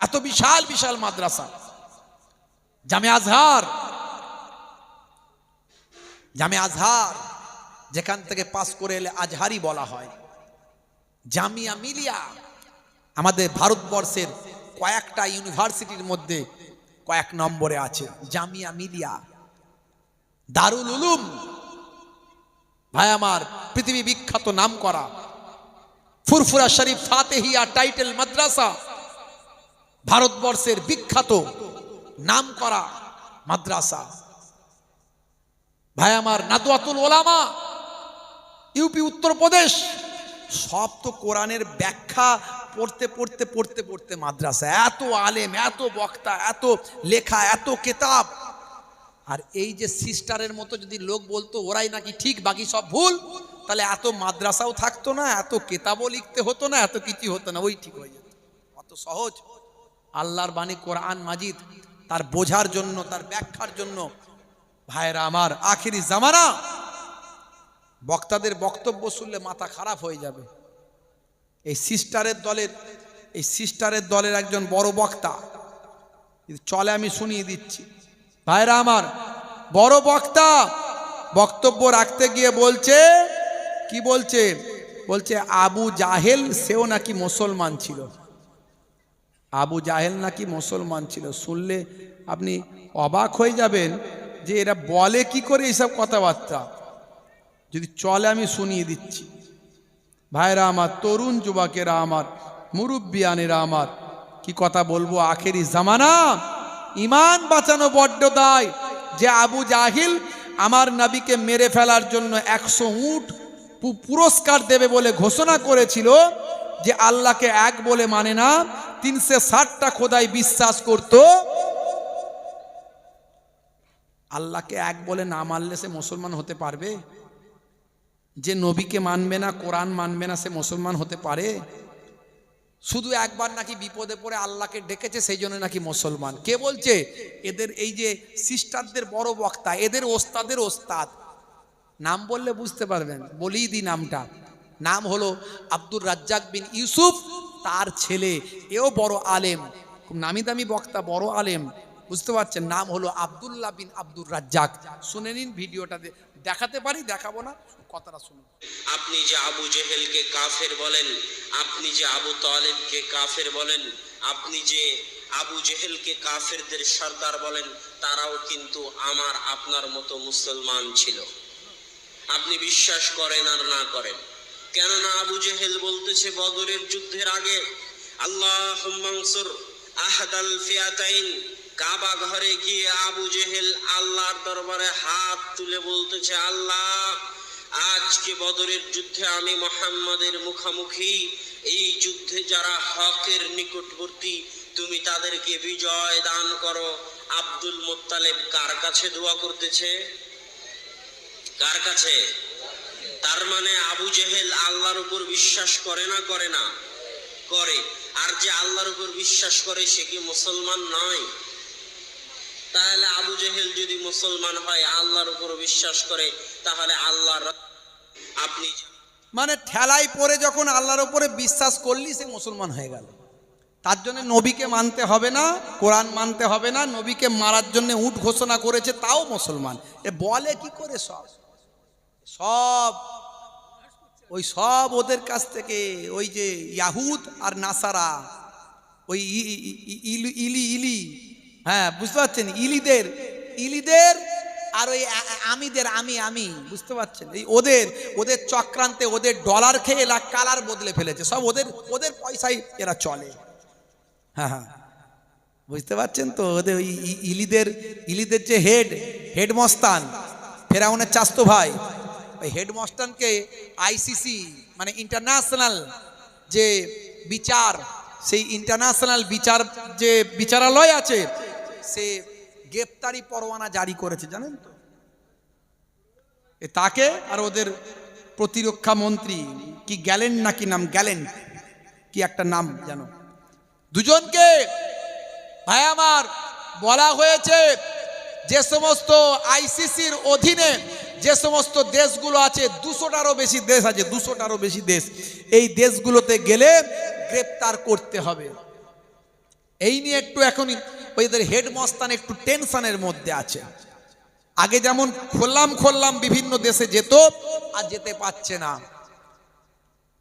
এত বিশাল বিশাল মাদ্রাসা। জামে আজহার, জামে আজহার যেখান থেকে পাস করে এলে আজহারি বলা হয়। জামিয়া মিলিয়া আমাদের ভারতবর্ষের কয়েকটা ইউনিভার্সিটির মধ্যে কয়েক নম্বরে আছে। জামিয়া মিলিয়া, দারুল উলুম, ভাই আমার পৃথিবী বিখ্যাত নাম করা। ফুরফুরা শরীফ ফাতেহিয়া টাইটেল মাদ্রাসা, ভারতবর্ষের বিখ্যাত নাম করা মাদ্রাসা। ভাই আমার নাদওয়াতুল উলামা, ইউপি উত্তরপ্রদেশ, সব তো কোরআনের ব্যাখ্যা পড়তে পড়তে পড়তে পড়তে মাদ্রাসা। এত আলেম, এত বক্তা, এত লেখা, এত কিতাব। আর এই যে সিস্টারের মতো যদি লোক বলতো ওরাই নাকি ঠিক, বাকি সব ভুল, তাহলে এত মাদ্রাসাও থাকতো না, এত কিতাবও লিখতে হতো না, এত কিছু হতো না, ওই ঠিক হয়ে যেত। অত সহজ আল্লাহর বাণী কোরআন মাজিদ, তার বোঝার জন্য, তার ব্যাখ্যার জন্য ভাইরা আমার, আখিরি জামানা বক্তাদের বক্তব্য শুনলে মাথা খারাপ হয়ে যাবে। এই সিস্টারের দলের একজন বড় বক্তা, চলে আমি শুনিয়ে দিচ্ছি ভাইরা আমার। বড় বক্তা বক্তব্য রাখতে গিয়ে বলছে, কি বলছে? বলছে আবু জাহেল সেও নাকি মুসলমান ছিল। আবু জাহেল নাকি মুসলমান ছিল। শুনলে আপনি অবাক হয়ে যাবেন যে এরা বলে কি করে এইসব কথাবার্তা। যদি চলে আমি শুনিয়ে দিচ্ছি ভাইরা আমার, তরুণ যুবকেরা আমার, মুরব্বিয়ানেরা আমার, কি কথা বলবো। আখেরি জামানা, ইমান বাঁচানো বড্ড দায়। যে আবু জাহিল আমার নবীকে মেরে ফেলার জন্য 100 উট পুরস্কার দেবে বলে ঘোষণা করেছিল, যে আল্লাহকে এক বলে মানে না, 360টা খোদাই বিশ্বাস করত। আল্লাহকে এক বলে না মানলে সে মুসলমান হতে পারবে? যে নবীকে মানবে না, কোরআন মানবে না, সে মুসলমান হতে পারে? শুধু একবার নাকি বিপদে পড়ে আল্লাহকে ডেকেছে, সেই জন্য নাকি মুসলমান। কে বলছে? এদের এই যে সিস্টারদের বড় বক্তা, এদের ওস্তাদের ওস্তাদ। নাম বললে বুঝতে পারবেন, বলেই দি নামটা। নাম হলো আব্দুর রাজ্জাক বিন ইউসুফ, তার ছেলে, এও বড় আলেম, খুব নামি দামি বক্তা, বড় আলেম, বুঝতে পারছেন? নাম হলো আব্দুল্লাহ বিন আব্দুর রাজ্জাক। শুনে নিন, ভিডিওটা দেখাতে পারি, দেখাবো না, কথাটা শুনুন। আপনি যে আবু জেহেলকে কাফের বলেন, আপনি যে আবু তালেবকে কাফের বলেন, আপনি যে আবু জেহেলকে কাফেরদের সর্দার বলেন, তারাও কিন্তু আমার আপনার মতো মুসলমান ছিল। আপনি বিশ্বাস করেন আর না করেন, কেননা আবু জেহেল বলতেছে বদরের যুদ্ধের আগে, আল্লাহুম্মা আনসুর আহাদাল ফিয়াতাইন, কাবা ঘরে গিয়ে আবু জেহেল আল্লাহর দরবারে হাত তুলে বলতেছে, আল্লাহ আজকে বদরের যুদ্ধে আমি মুহাম্মাদের মুখামুখি, এই যুদ্ধে যারা হকের নিকটবর্তী তুমি তাদেরকে বিজয় দান করো। আব্দুল মুত্তালিব কার কাছে দোয়া করতেছে? কার কাছে? তার মানে আবু জেহেল আল্লাহর উপর বিশ্বাস করে না? করে না? করে। আর যে আল্লাহর উপর বিশ্বাস করে সে কি মুসলমান নয়? তাহলে আবু জেহেল যদি মুসলমান হয়, আল্লাহর উপর বিশ্বাস করে, তাহলে আল্লাহর আপনি মানে ঠেলাই পড়ে যখন আল্লাহর উপরে বিশ্বাস করলি, সে মুসলমান হয়ে গেল। তার জন্য নবীকে মানতে হবে না, কোরআন মানতে হবে না, নবীকে মারার জন্য উট ঘোষণা করেছে, তাও মুসলমান। এ বলে কি করে? সব ওদের কাছ থেকে, ওই যে ইয়াহুদ আর নাসারা, ওই ইলি, হ্যাঁ বুঝতে পারছেন, ইলিদের আর ওই আমিদের, আমি বুঝতে পারছেন, এই ওদের চক্রান্তে, ওদের ডলার খেয়ে এরা কালার বদলে ফেলেছে। সব ওদের পয়সায় এরা চলে। হ্যাঁ বুঝতে পারছেন তো? ওদের ওই ইলিদের যে হেড মস্তান, ফেরাউনের চাস্তো ভাই, ওই হেড মস্তানকে আইসিসি মানে ইন্টারন্যাশনাল যে বিচার, সেই ইন্টারন্যাশনাল বিচার যে বিচারালয় আছে, সে গ্রেপ্তারি পরোয়ানা জারি করেছে, জানেন তো? তাকে আর ওদের প্রতিরক্ষা মন্ত্রী কি গ্যালেন্ট নাকি নাম, গ্যালেন্ট কি একটা নাম জানো, দুজনকে ভাই আমার বলা হয়েছে যে সমস্ত আইসিসির অধীনে যে সমস্ত দেশগুলো আছে, 200টারও বেশি দেশ আছে, 200টারও বেশি দেশ, এই দেশগুলোতে গেলে গ্রেপ্তার করতে হবে। এই নিয়ে একটু এখনই ওদের হেড মস্তান একটু টেনশনের মধ্যে আছে। আগে যেমন খোল্লাম বিভিন্ন দেশে যেত, আর যেতে পারছে না।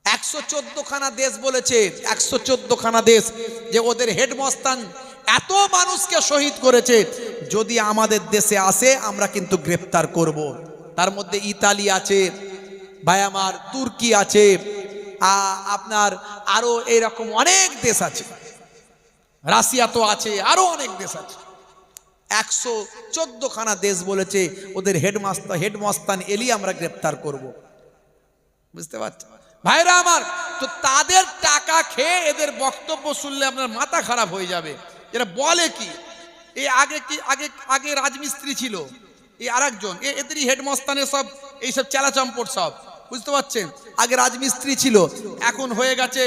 114 খানা দেশ বলেছে, 114 খানা দেশ, যে ওদের হেড মস্তান এত মানুষকে শহীদ করেছে, যদি আমাদের দেশে আসে আমরা কিন্তু গ্রেফতার করব। তার মধ্যে ইতালি আছে ভাই আমার, তুর্কি আছে, আপনার আরো এরকম অনেক দেশ আছে, রাশিয়া তো আছে, আরো অনেক দেশ আছে। 114 খানা দেশ বলেছে ওদের হেড মস্তান এলি আমরা গ্রেফতার করব। বুঝতে পারছেন ভাইরা আমার? তো তাদের টাকা খেয়ে এদের বক্তব্য শুনলে আপনার মাথা খারাপ হয়ে যাবে। এরা বলে কি, এই আগে রাজমিস্ত্রি ছিল, এই আরেকজন এদেরই হেড মস্তানের সব এইসব চেলাচম্পট সব, বুঝতে পারছেন? আগে রাজমিস্ত্রি ছিল, এখন হয়ে গেছে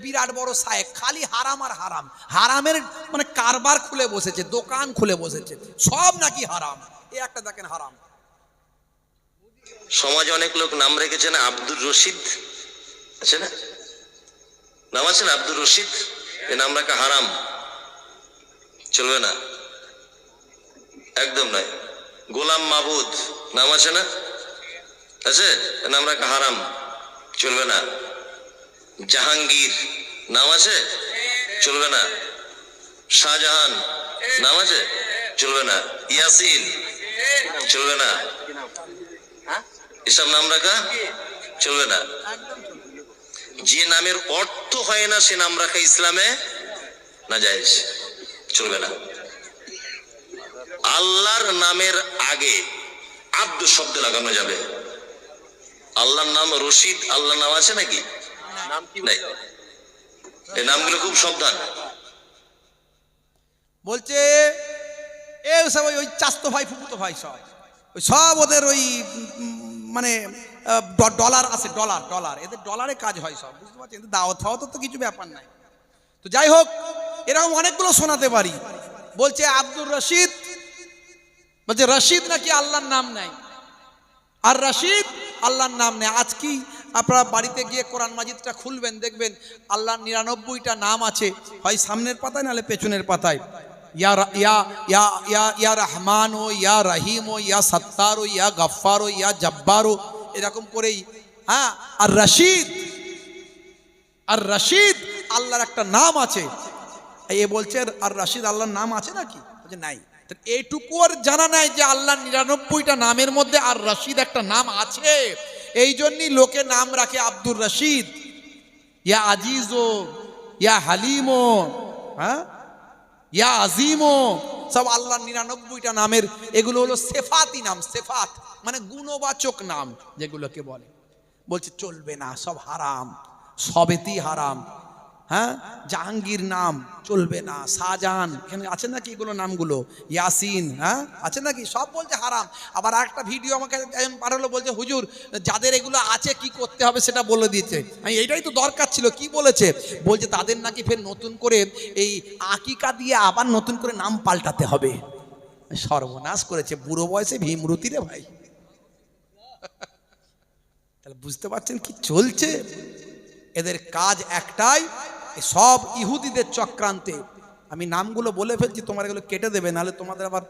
বিরাট বড় সাহেব। খালি হারাম আর হারাম, হারামের মানে কারবার খুলে বসেছে, দোকান খুলে বসেছে, সব নাকি হারাম। এই একটা দেখেন হারাম। সমাজে অনেক লোক নাম রেখেছে না, আব্দুর রশিদ আছে না, নাম আছে না আব্দুর রশিদ, এ নাম রাখা হারাম, চলবে না, একদম নয়। গোলাম মাহবুদ নাম আছে না, আছে, এ নাম রাখা হারাম, চলবে না। জাহাঙ্গীর নাম আছে, চলবে না। শাহজাহান নাম আছে, চলবে না। ইয়াসিন চলবে না, এসব নাম রাখা চলবে না। যে নামের অর্থ হয় না সে নাম রাখা ইসলামে নাজায়েজ, চলবে না। আল্লাহর নামের আগে আব্দু শব্দ লাগানো যাবে। আল্লাহর নাম রশিদ, আল্লাহর নাম আছে নাকি? নাই। এই নামগুলো খুব সাবধান। বলছে এই সব ওই চাস্তো ভাই ফুপুতো ভাই সব ওই সব ওদের ওই মানে ডলার আছে, ডলার এদের ডলারে কাজ হয় সব, বুঝতে পারছেন? দাওয়াত ফাওয়াত তো কিছু ব্যাপার নাই। তো যাই হোক, এরকম অনেকগুলো শোনাতে পারি। বলছে আব্দুর রশিদ, বলছে রশিদ নাকি আল্লাহর নাম নাই, আর রশিদ আল্লাহর নাম নেই। আজ কি আপনারা বাড়িতে গিয়ে কোরআন মাজিদটা খুলবেন, দেখবেন আল্লাহর 99টা নাম আছে, হয় সামনের পাতায় নাহলে পেছনের পাতায়। ইয়া রহমান ও ইয়া রহিম ও ইয়া সত্তার ও ইয়া গফ্ফার ও ইয়া জব্বার ও, এরকম করেই। হ্যাঁ, আর রশিদ আল্লাহর একটা নাম আছে। এ বলছে আর রশিদ আল্লাহর নাম আছে নাকি? বলছে নাই। এইটুকু আর জানা নাই যে আল্লাহর 99টা নামের মধ্যে আর রশিদ একটা নাম আছে। এই জন্যই লোকে নাম রাখে আব্দুর রশিদ, ইয়া আজিজো, ইয়া হালিমো, হ্যাঁ, ইয়া আজিমো, সব আল্লাহর 99টা নামের এগুলো হলো সেফাতি নাম। সেফাত মানে গুণবাচক নাম যেগুলোকে বলে। বলছে চলবে না, সব হারাম, সবেতেই হারাম। হ্যাঁ, জাহাঙ্গীর নাম চলবে না, শাহজাহান এখানে আছে নাকি এগুলো নামগুলো, ইয়াসিন, হ্যাঁ আছে নাকি, সব বলছে হারাম। আবার একটা ভিডিও আমাকে একজন পাঠালো, বলছে হুজুর যাদের এগুলো আছে কি করতে হবে সেটা বলে দিয়েছে। আমি এইটাই তো দরকার ছিল। কি বলেছে? বলছে তাদের নাকি ফের নতুন করে এই আকিকা দিয়ে আবার নতুন করে নাম পাল্টাতে হবে। সর্বনাশ করেছে, বুড়ো বয়সে ভীমরতি রে ভাই। তাহলে বুঝতে পারছেন কি চলছে? এদের কাজ একটাই, সব ইহুদিদের চক্রান্তে। আমি নামগুলো বলে ফেলছি, তোমার এগুলো কেটে দেবে, নাহলে তোমাদের আবার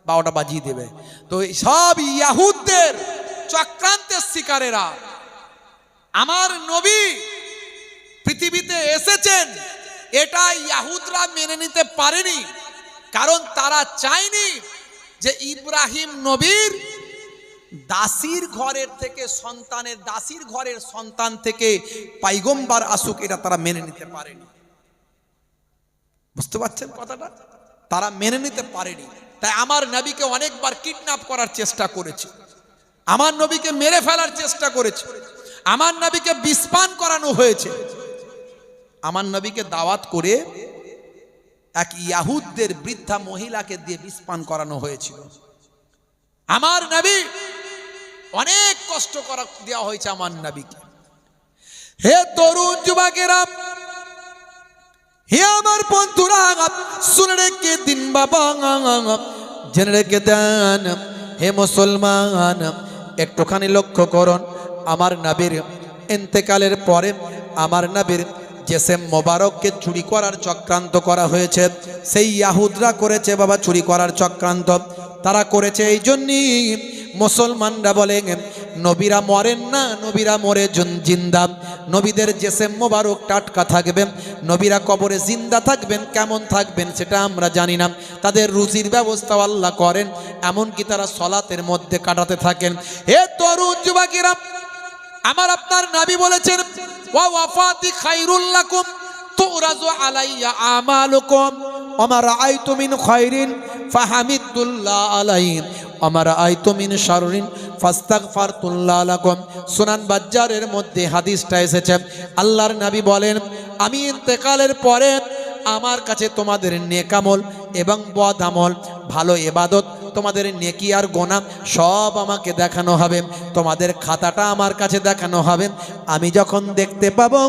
12টা বাজিয়ে দেবে। তো সব ইয়াহুদদের চক্রান্তের শিকারেরা। আমার নবী পৃথিবীতে এসেছেন, এটা ইয়াহুদরা মেনে নিতে পারেনি, কারণ তারা চায়নি যে ইব্রাহিম নবীর দাসীর ঘরের থেকে সন্তানের, দাসীর ঘরের সন্তান থেকে পাইগম্বার আসুক, এটা তারা মেনে নিতে পারেনি। বুঝতে পারছেন কথাটা? তারা মেনে নিতে পারেনি। তাই আমার নবীকে অনেকবার কিডন্যাপ করার চেষ্টা করেছে, আমার নবীকে মেরে ফেলার চেষ্টা করেছে, আমার নবীকে বিষপান করানো হয়েছে। আমার নবীকে দাওয়াত করে এক ইয়াহুদদের বৃদ্ধা মহিলাকে দিয়ে বিষপান করানো হয়েছিল। আমার নবী অনেক কষ্ট করা দেওয়া হয়েছে আমার নবীকে। হে তরুণ যুবকেরা, হে আমার বন্ধুরা, শুনে রেখে দিন বাবা, জেনে রেখে দেন। হে মুসলমান, একটুখানি লক্ষ্য করুন, আমার নবীর ইন্তেকালের পরে আমার নবীর জেসেম মোবারককে চুরি করার চক্রান্ত করা হয়েছে। সেই ইয়াহুদরা করেছে বাবা চুরি করার চক্রান্ত, তারা করেছে। এই জন্যই মুসলমানরা বলে নবীরা মরেন না, নবীরা মরে জিন্দা। নবীদের জেসেম মোবারক টাটকা থাকবে, নবীরা কবরে জিন্দা থাকবেন। কেমন থাকবেন সেটা আমরা জানি না। তাদের রুজির ব্যবস্থা আল্লাহ করেন, এমনকি তারা সলাতের মধ্যে কাটাতে থাকেন। হে তরুণ যুবকেরা, আমার আপনার নবী বলেছেন ওয়া ওয়াফাতি খায়রুল লাকুম তুরাজু আলাইয়া আমালুকুম ওমা রাআইতু মিন খায়রিন ফাহামিদুল্লাহ আলাইহি ওমা রাআইতু মিন শাররিন ফাস্তাগফারতুল্লাহ লাকুম। সুনান বাজ্জারের মধ্যে হাদিসটা এসেছে। আল্লাহর নবী বলেন, আমি ইন্তেকালের পরে আমার কাছে তোমাদের নেক আমল এবং বদ আমল, ভালো ইবাদত, তোমাদের নেকি আর গোনা সব আমাকে দেখানো হবে। তোমাদের খাতাটা আমার কাছে দেখানো হবে। আমি যখন দেখতে পাবো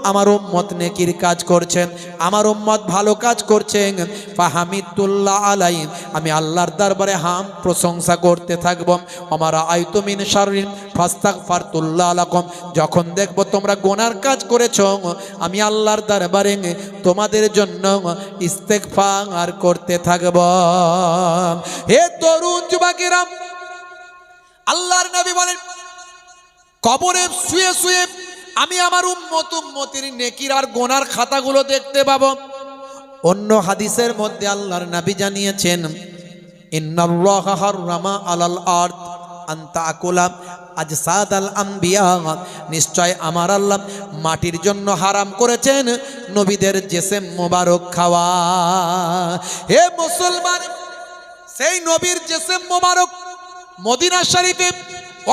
আমার উম্মত নেকির কাজ করছেন, আমার উম্মত ভালো কাজ করছেন, ফাহামিদুল্লাহ আলাইহি, আমি আল্লাহর দরবারে হাম প্রশংসা করতে থাকবো। আমারা আইতু মিন শাররিন ফাস্তাগফারতুল্লাহ লাকুম, যখন দেখবো তোমরা গোনার কাজ করেছো, আমি আল্লাহর দরবারে তোমাদের জন্য ইস্তেগফার করতে থাকবো। হে তরুণ যুবকেরা, আল্লাহর নবী বলেন কবরে শুয়ে শুয়ে আমি আমার উম্মতির নেকির আর গোনার খাতাগুলো দেখতে পাবো। অন্য হাদিসের মধ্যে আল্লাহর নবী জানিয়েছেন, ইন্নাল্লাহা হাররামা আলাল আরদ আন তাকুলা আজসাদাল আম্বিয়া, নিশ্চয় আমার আল্লাহ মাটির জন্য হারাম করেছেন নবীদের জেসেম মোবারক খাওয়া। হে মুসলমান, সেই নবীর জেসেম মোবারক মদিনা শরীফে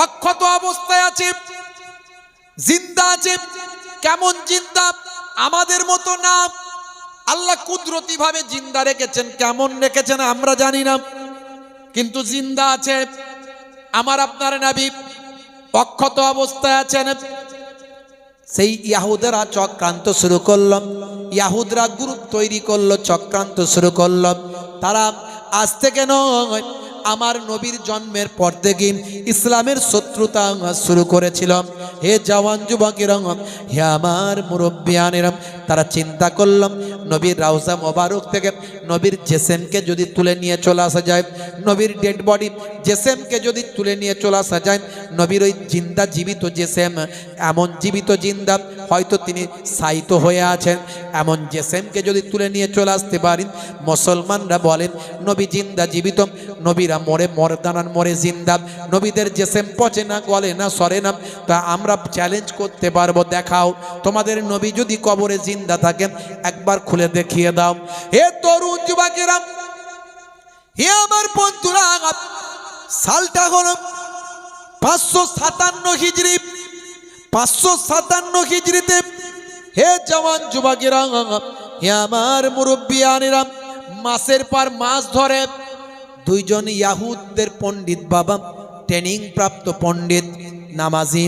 অক্ষত অবস্থায় আছে, জিন্দা আছে। কেমন জিন্দা? আমাদের মতো না, আল্লাহ কুদরতি ভাবে জিন্দা রেখেছেন। কেমন রেখেছেন আমরা জানি না, কিন্তু জিন্দা আছে। আমার আপনার নবী অক্ষত অবস্থায় আছেন। সেই ইয়াহুদরা চক্রান্ত শুরু করল, ইয়াহুদরা গ্রুপ তৈরি করলো, চক্রান্ত শুরু করলো। তারা আজ থেকে নয়, আমার নবীর জন্মের পর থেকে ইসলামের শত্রুতা শুরু করেছিল। হে জওয়ান যুবকেরা, হে আমার মুরব্বিয়ানেরা, তারা চিন্তা করলাম নবীর রাউজা মোবারক থেকে নবীর জেসেমকে যদি তুলে নিয়ে চলে আসা যায়, নবীর ডেড বডি জেসেমকে যদি তুলে নিয়ে চলে আসা যায়, নবীর ওই জিন্দা জীবিত জেসেম, এমন জীবিত জিন্দা হয়তো তিনি সাইতো হয়ে আছেন, এমন জেসেমকে যদি তুলে নিয়ে চলে আসতে পারি, মুসলমানরা বলেন নবী জিন্দা জীবিত, নবীরা মরে মরদানান মরে জিন্দা, নবীদের জেসেম পচে না, গলে না, সরে না। তা আমরা চ্যালেঞ্জ করতে পারবো, দেখাও তোমাদের নবী যদি কবরে জিন্দা থাকেন, একবার খুলে দেখিয়ে দাও। হে তরুণ যুবকেরা, হে আমার বন্ধুরা, সালটা হলো 557 হিজরি। 557 হিজরিতে হে জওয়ান যুবকেরা, হে আমার মুরব্বিয়ানেরা, মাসের পর মাস ধরে দুইজন ইয়াহুদদের পণ্ডিত বাবা, ট্রেনিং প্রাপ্ত পণ্ডিত, নামাজি,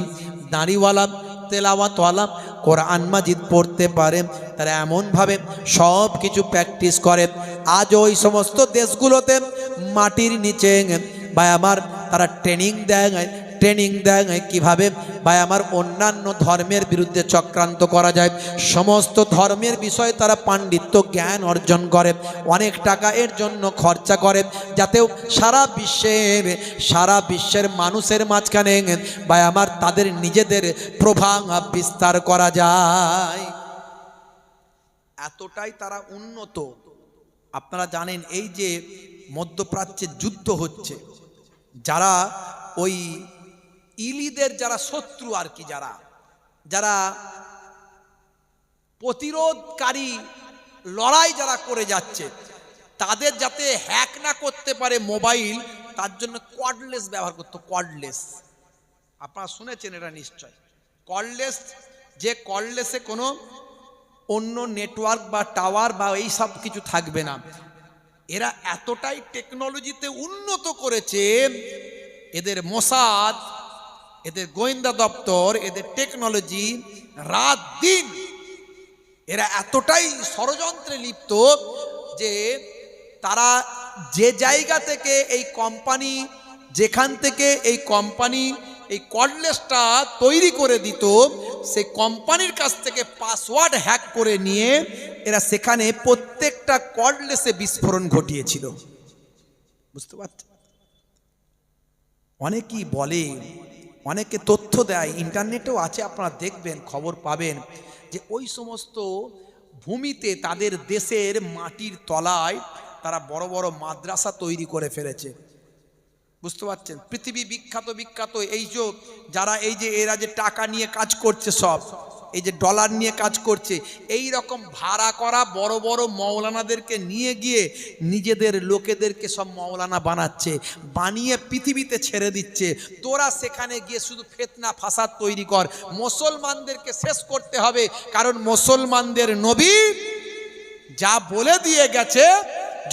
দাড়িওয়ালা, তেলাওয়াতওয়ালা, কোরআন মাজিদ পড়তে পারে, তারা এমনভাবে সব কিছু প্র্যাকটিস করে। আজ ওই সমস্ত দেশগুলোতে মাটির নিচে ভাই আমার তারা ট্রেনিং দেয় কিভাবে ভাই আমার অন্যান্য ধর্মের বিরুদ্ধে চক্রান্ত করা যায়। সমস্ত ধর্মের বিষয়ে তারা পাণ্ডিত্য জ্ঞান অর্জন করে, অনেক টাকা এর জন্য খরচা করে, যাতে সারা বিশ্বের মানুষের মাঝখানে ভাই আমার তাদের নিজেদের প্রভাব বিস্তার করা যায়। এতটাই তারা উন্নত। আপনারা জানেন এই যে মধ্যপ্রাচ্যে যুদ্ধ হচ্ছে, যারা ওই ইলিদের যারা শত্রু আর কি, যারা প্রতিরোধকারী লড়াই যারা করে যাচ্ছে, তাদের যাতে হ্যাক না করতে পারে মোবাইল, তার জন্য কর্ডলেস ব্যবহার করতো। কর্ডলেস আপনারা শুনেছেন এটা নিশ্চয়। কর্ডলেস, যে কর্ডলেসে কোনো অন্য নেটওয়ার্ক বা টাওয়ার বা এই সব কিছু থাকবে না। এরা এতটাই টেকনোলজিতে উন্নত করেছে, এদের মোসাদ, এদের গোয়েন্দা দপ্তর, এদের টেকনোলজি রাত দিন এরা এতটাই ষড়যন্ত্রে লিপ্ত যে তারা যে জায়গা থেকে এই কোম্পানি, যেখান থেকে এই কোম্পানি এই কর্ডলেসটা তৈরি করে দিত, সেই কোম্পানির কাছ থেকে পাসওয়ার্ড হ্যাক করে নিয়ে এরা সেখানে প্রত্যেকটা কর্ডলেসে বিস্ফোরণ ঘটিয়েছিল। বুঝতে পারছেন? অনেকেই বলে, অনেকে তথ্য দেয়, ইন্টারনেটেও আছে, আপনারা দেখবেন, খবর পাবেন, যে ওই সমস্ত ভূমিতে তাদের দেশের মাটির তলায় তারা বড় বড় মাদ্রাসা তৈরি করে ফেলেছে। বুঝতে পারছেন? পৃথিবী বিখ্যাত বিখ্যাত এই যে যারা এই যে এরা যে টাকা নিয়ে কাজ করছে, সব এই যে ডলার নিয়ে কাজ করছে, এই রকম ভাড়া করা বড় বড় মৌলানাদেরকে নিয়ে গিয়ে নিজেদের লোকেদেরকে সব মৌলানা বানাচ্ছে, বানিয়ে পৃথিবীতে ছেড়ে দিচ্ছে। তোরা সেখানে গিয়ে শুধু ফিতনা ফাসাদ তৈরি কর, মুসলমানদেরকে শেষ করতে হবে। কারণ মুসলমানদের নবী যা বলে দিয়ে গেছে,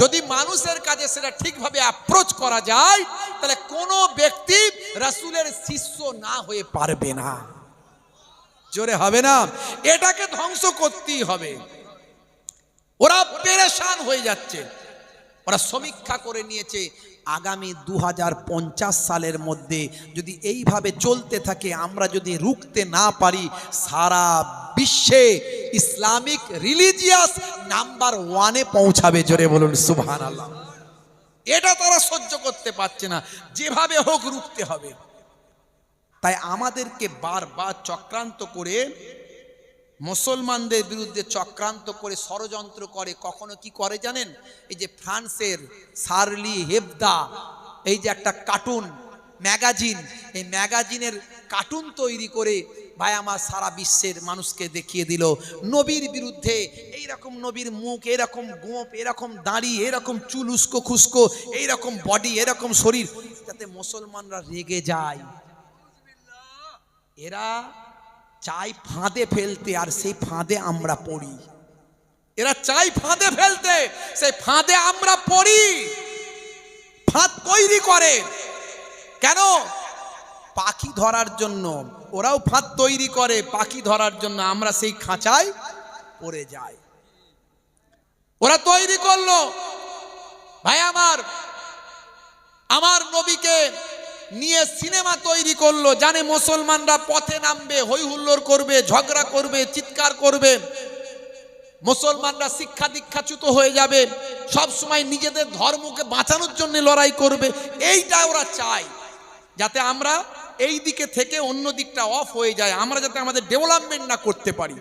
যদি মানুষের কাছে সেটা ঠিকভাবে অ্যাপ্রোচ করা যায়, তাহলে কোনো ব্যক্তি রাসূলের শিষ্য না হয়ে পারবে না। জোরে হবে না? এটাকে ধ্বংস করতেই হবে। ওরা পেরেশান হয়ে যাচ্ছে। ওরা সমীক্ষা করে নিয়েছে, আগামী 2050 সালের মধ্যে যদি এইভাবে চলতে থাকে, আমরা যদি রুখতে না পারি, সারা বিশ্বে ইসলামিক রিলিজিয়াস নাম্বার 1-এ পৌঁছাবে। জোরে বলুন সুবহানাল্লাহ। এটা তারা সহ্য করতে পারছে না, যেভাবে হোক রুখতে হবে। তাই আমাদেরকে বারবার চক্রান্ত করে, মুসলমানদের বিরুদ্ধে চক্রান্ত করে, ষড়যন্ত্র করে। কখনো কি করে জানেন? এই যে ফ্রান্সের শার্লি হেবদা, এই যে একটা কার্টুন ম্যাগাজিন, এই ম্যাগাজিনের কার্টুন তৈরি করে ভাই আমার সারা বিশ্বের মানুষকে দেখিয়ে দিল নবীর বিরুদ্ধে। এইরকম নবীর মুখ, এরকম গোঁপ, এরকম দাড়ি, এরকম চুল উস্কো খুস্কো, এইরকম বডি, এরকম শরীর, যাতে মুসলমানরা রেগে যায়। এরা চাই ফাঁদে ফেলতে, আর সেই ফাঁদে আমরা পড়ি। এরা চাই ফাঁদে ফেলতে, সেই ফাঁদে আমরা পড়ি। ফাঁদ তৈরি করে কেন? পাখি ধরার জন্য। ওরাও ফাঁদ তৈরি করে পাখি ধরার জন্য, আমরা সেই খাঁচায় পড়ে যাই। ওরা তৈরি করলো, ভাই আমার নবীকে নিয়ে সিনেমা তৈরি করলো, জানে মুসলমানরা পথে নামবে, হই হুল্লোড় করবে, ঝগড়া করবে, চিৎকার করবে, মুসলমানরা শিক্ষা দীক্ষাচ্যুত হয়ে যাবে, সব সময় নিজেদের ধর্মকে বাঁচানোর জন্য লড়াই করবে। এইটা ওরা চায়, যাতে আমরা এই দিকে থেকে অন্য দিকটা অফ হয়ে যায়, আমরা যাতে আমাদের ডেভেলপমেন্ট না করতে পারি,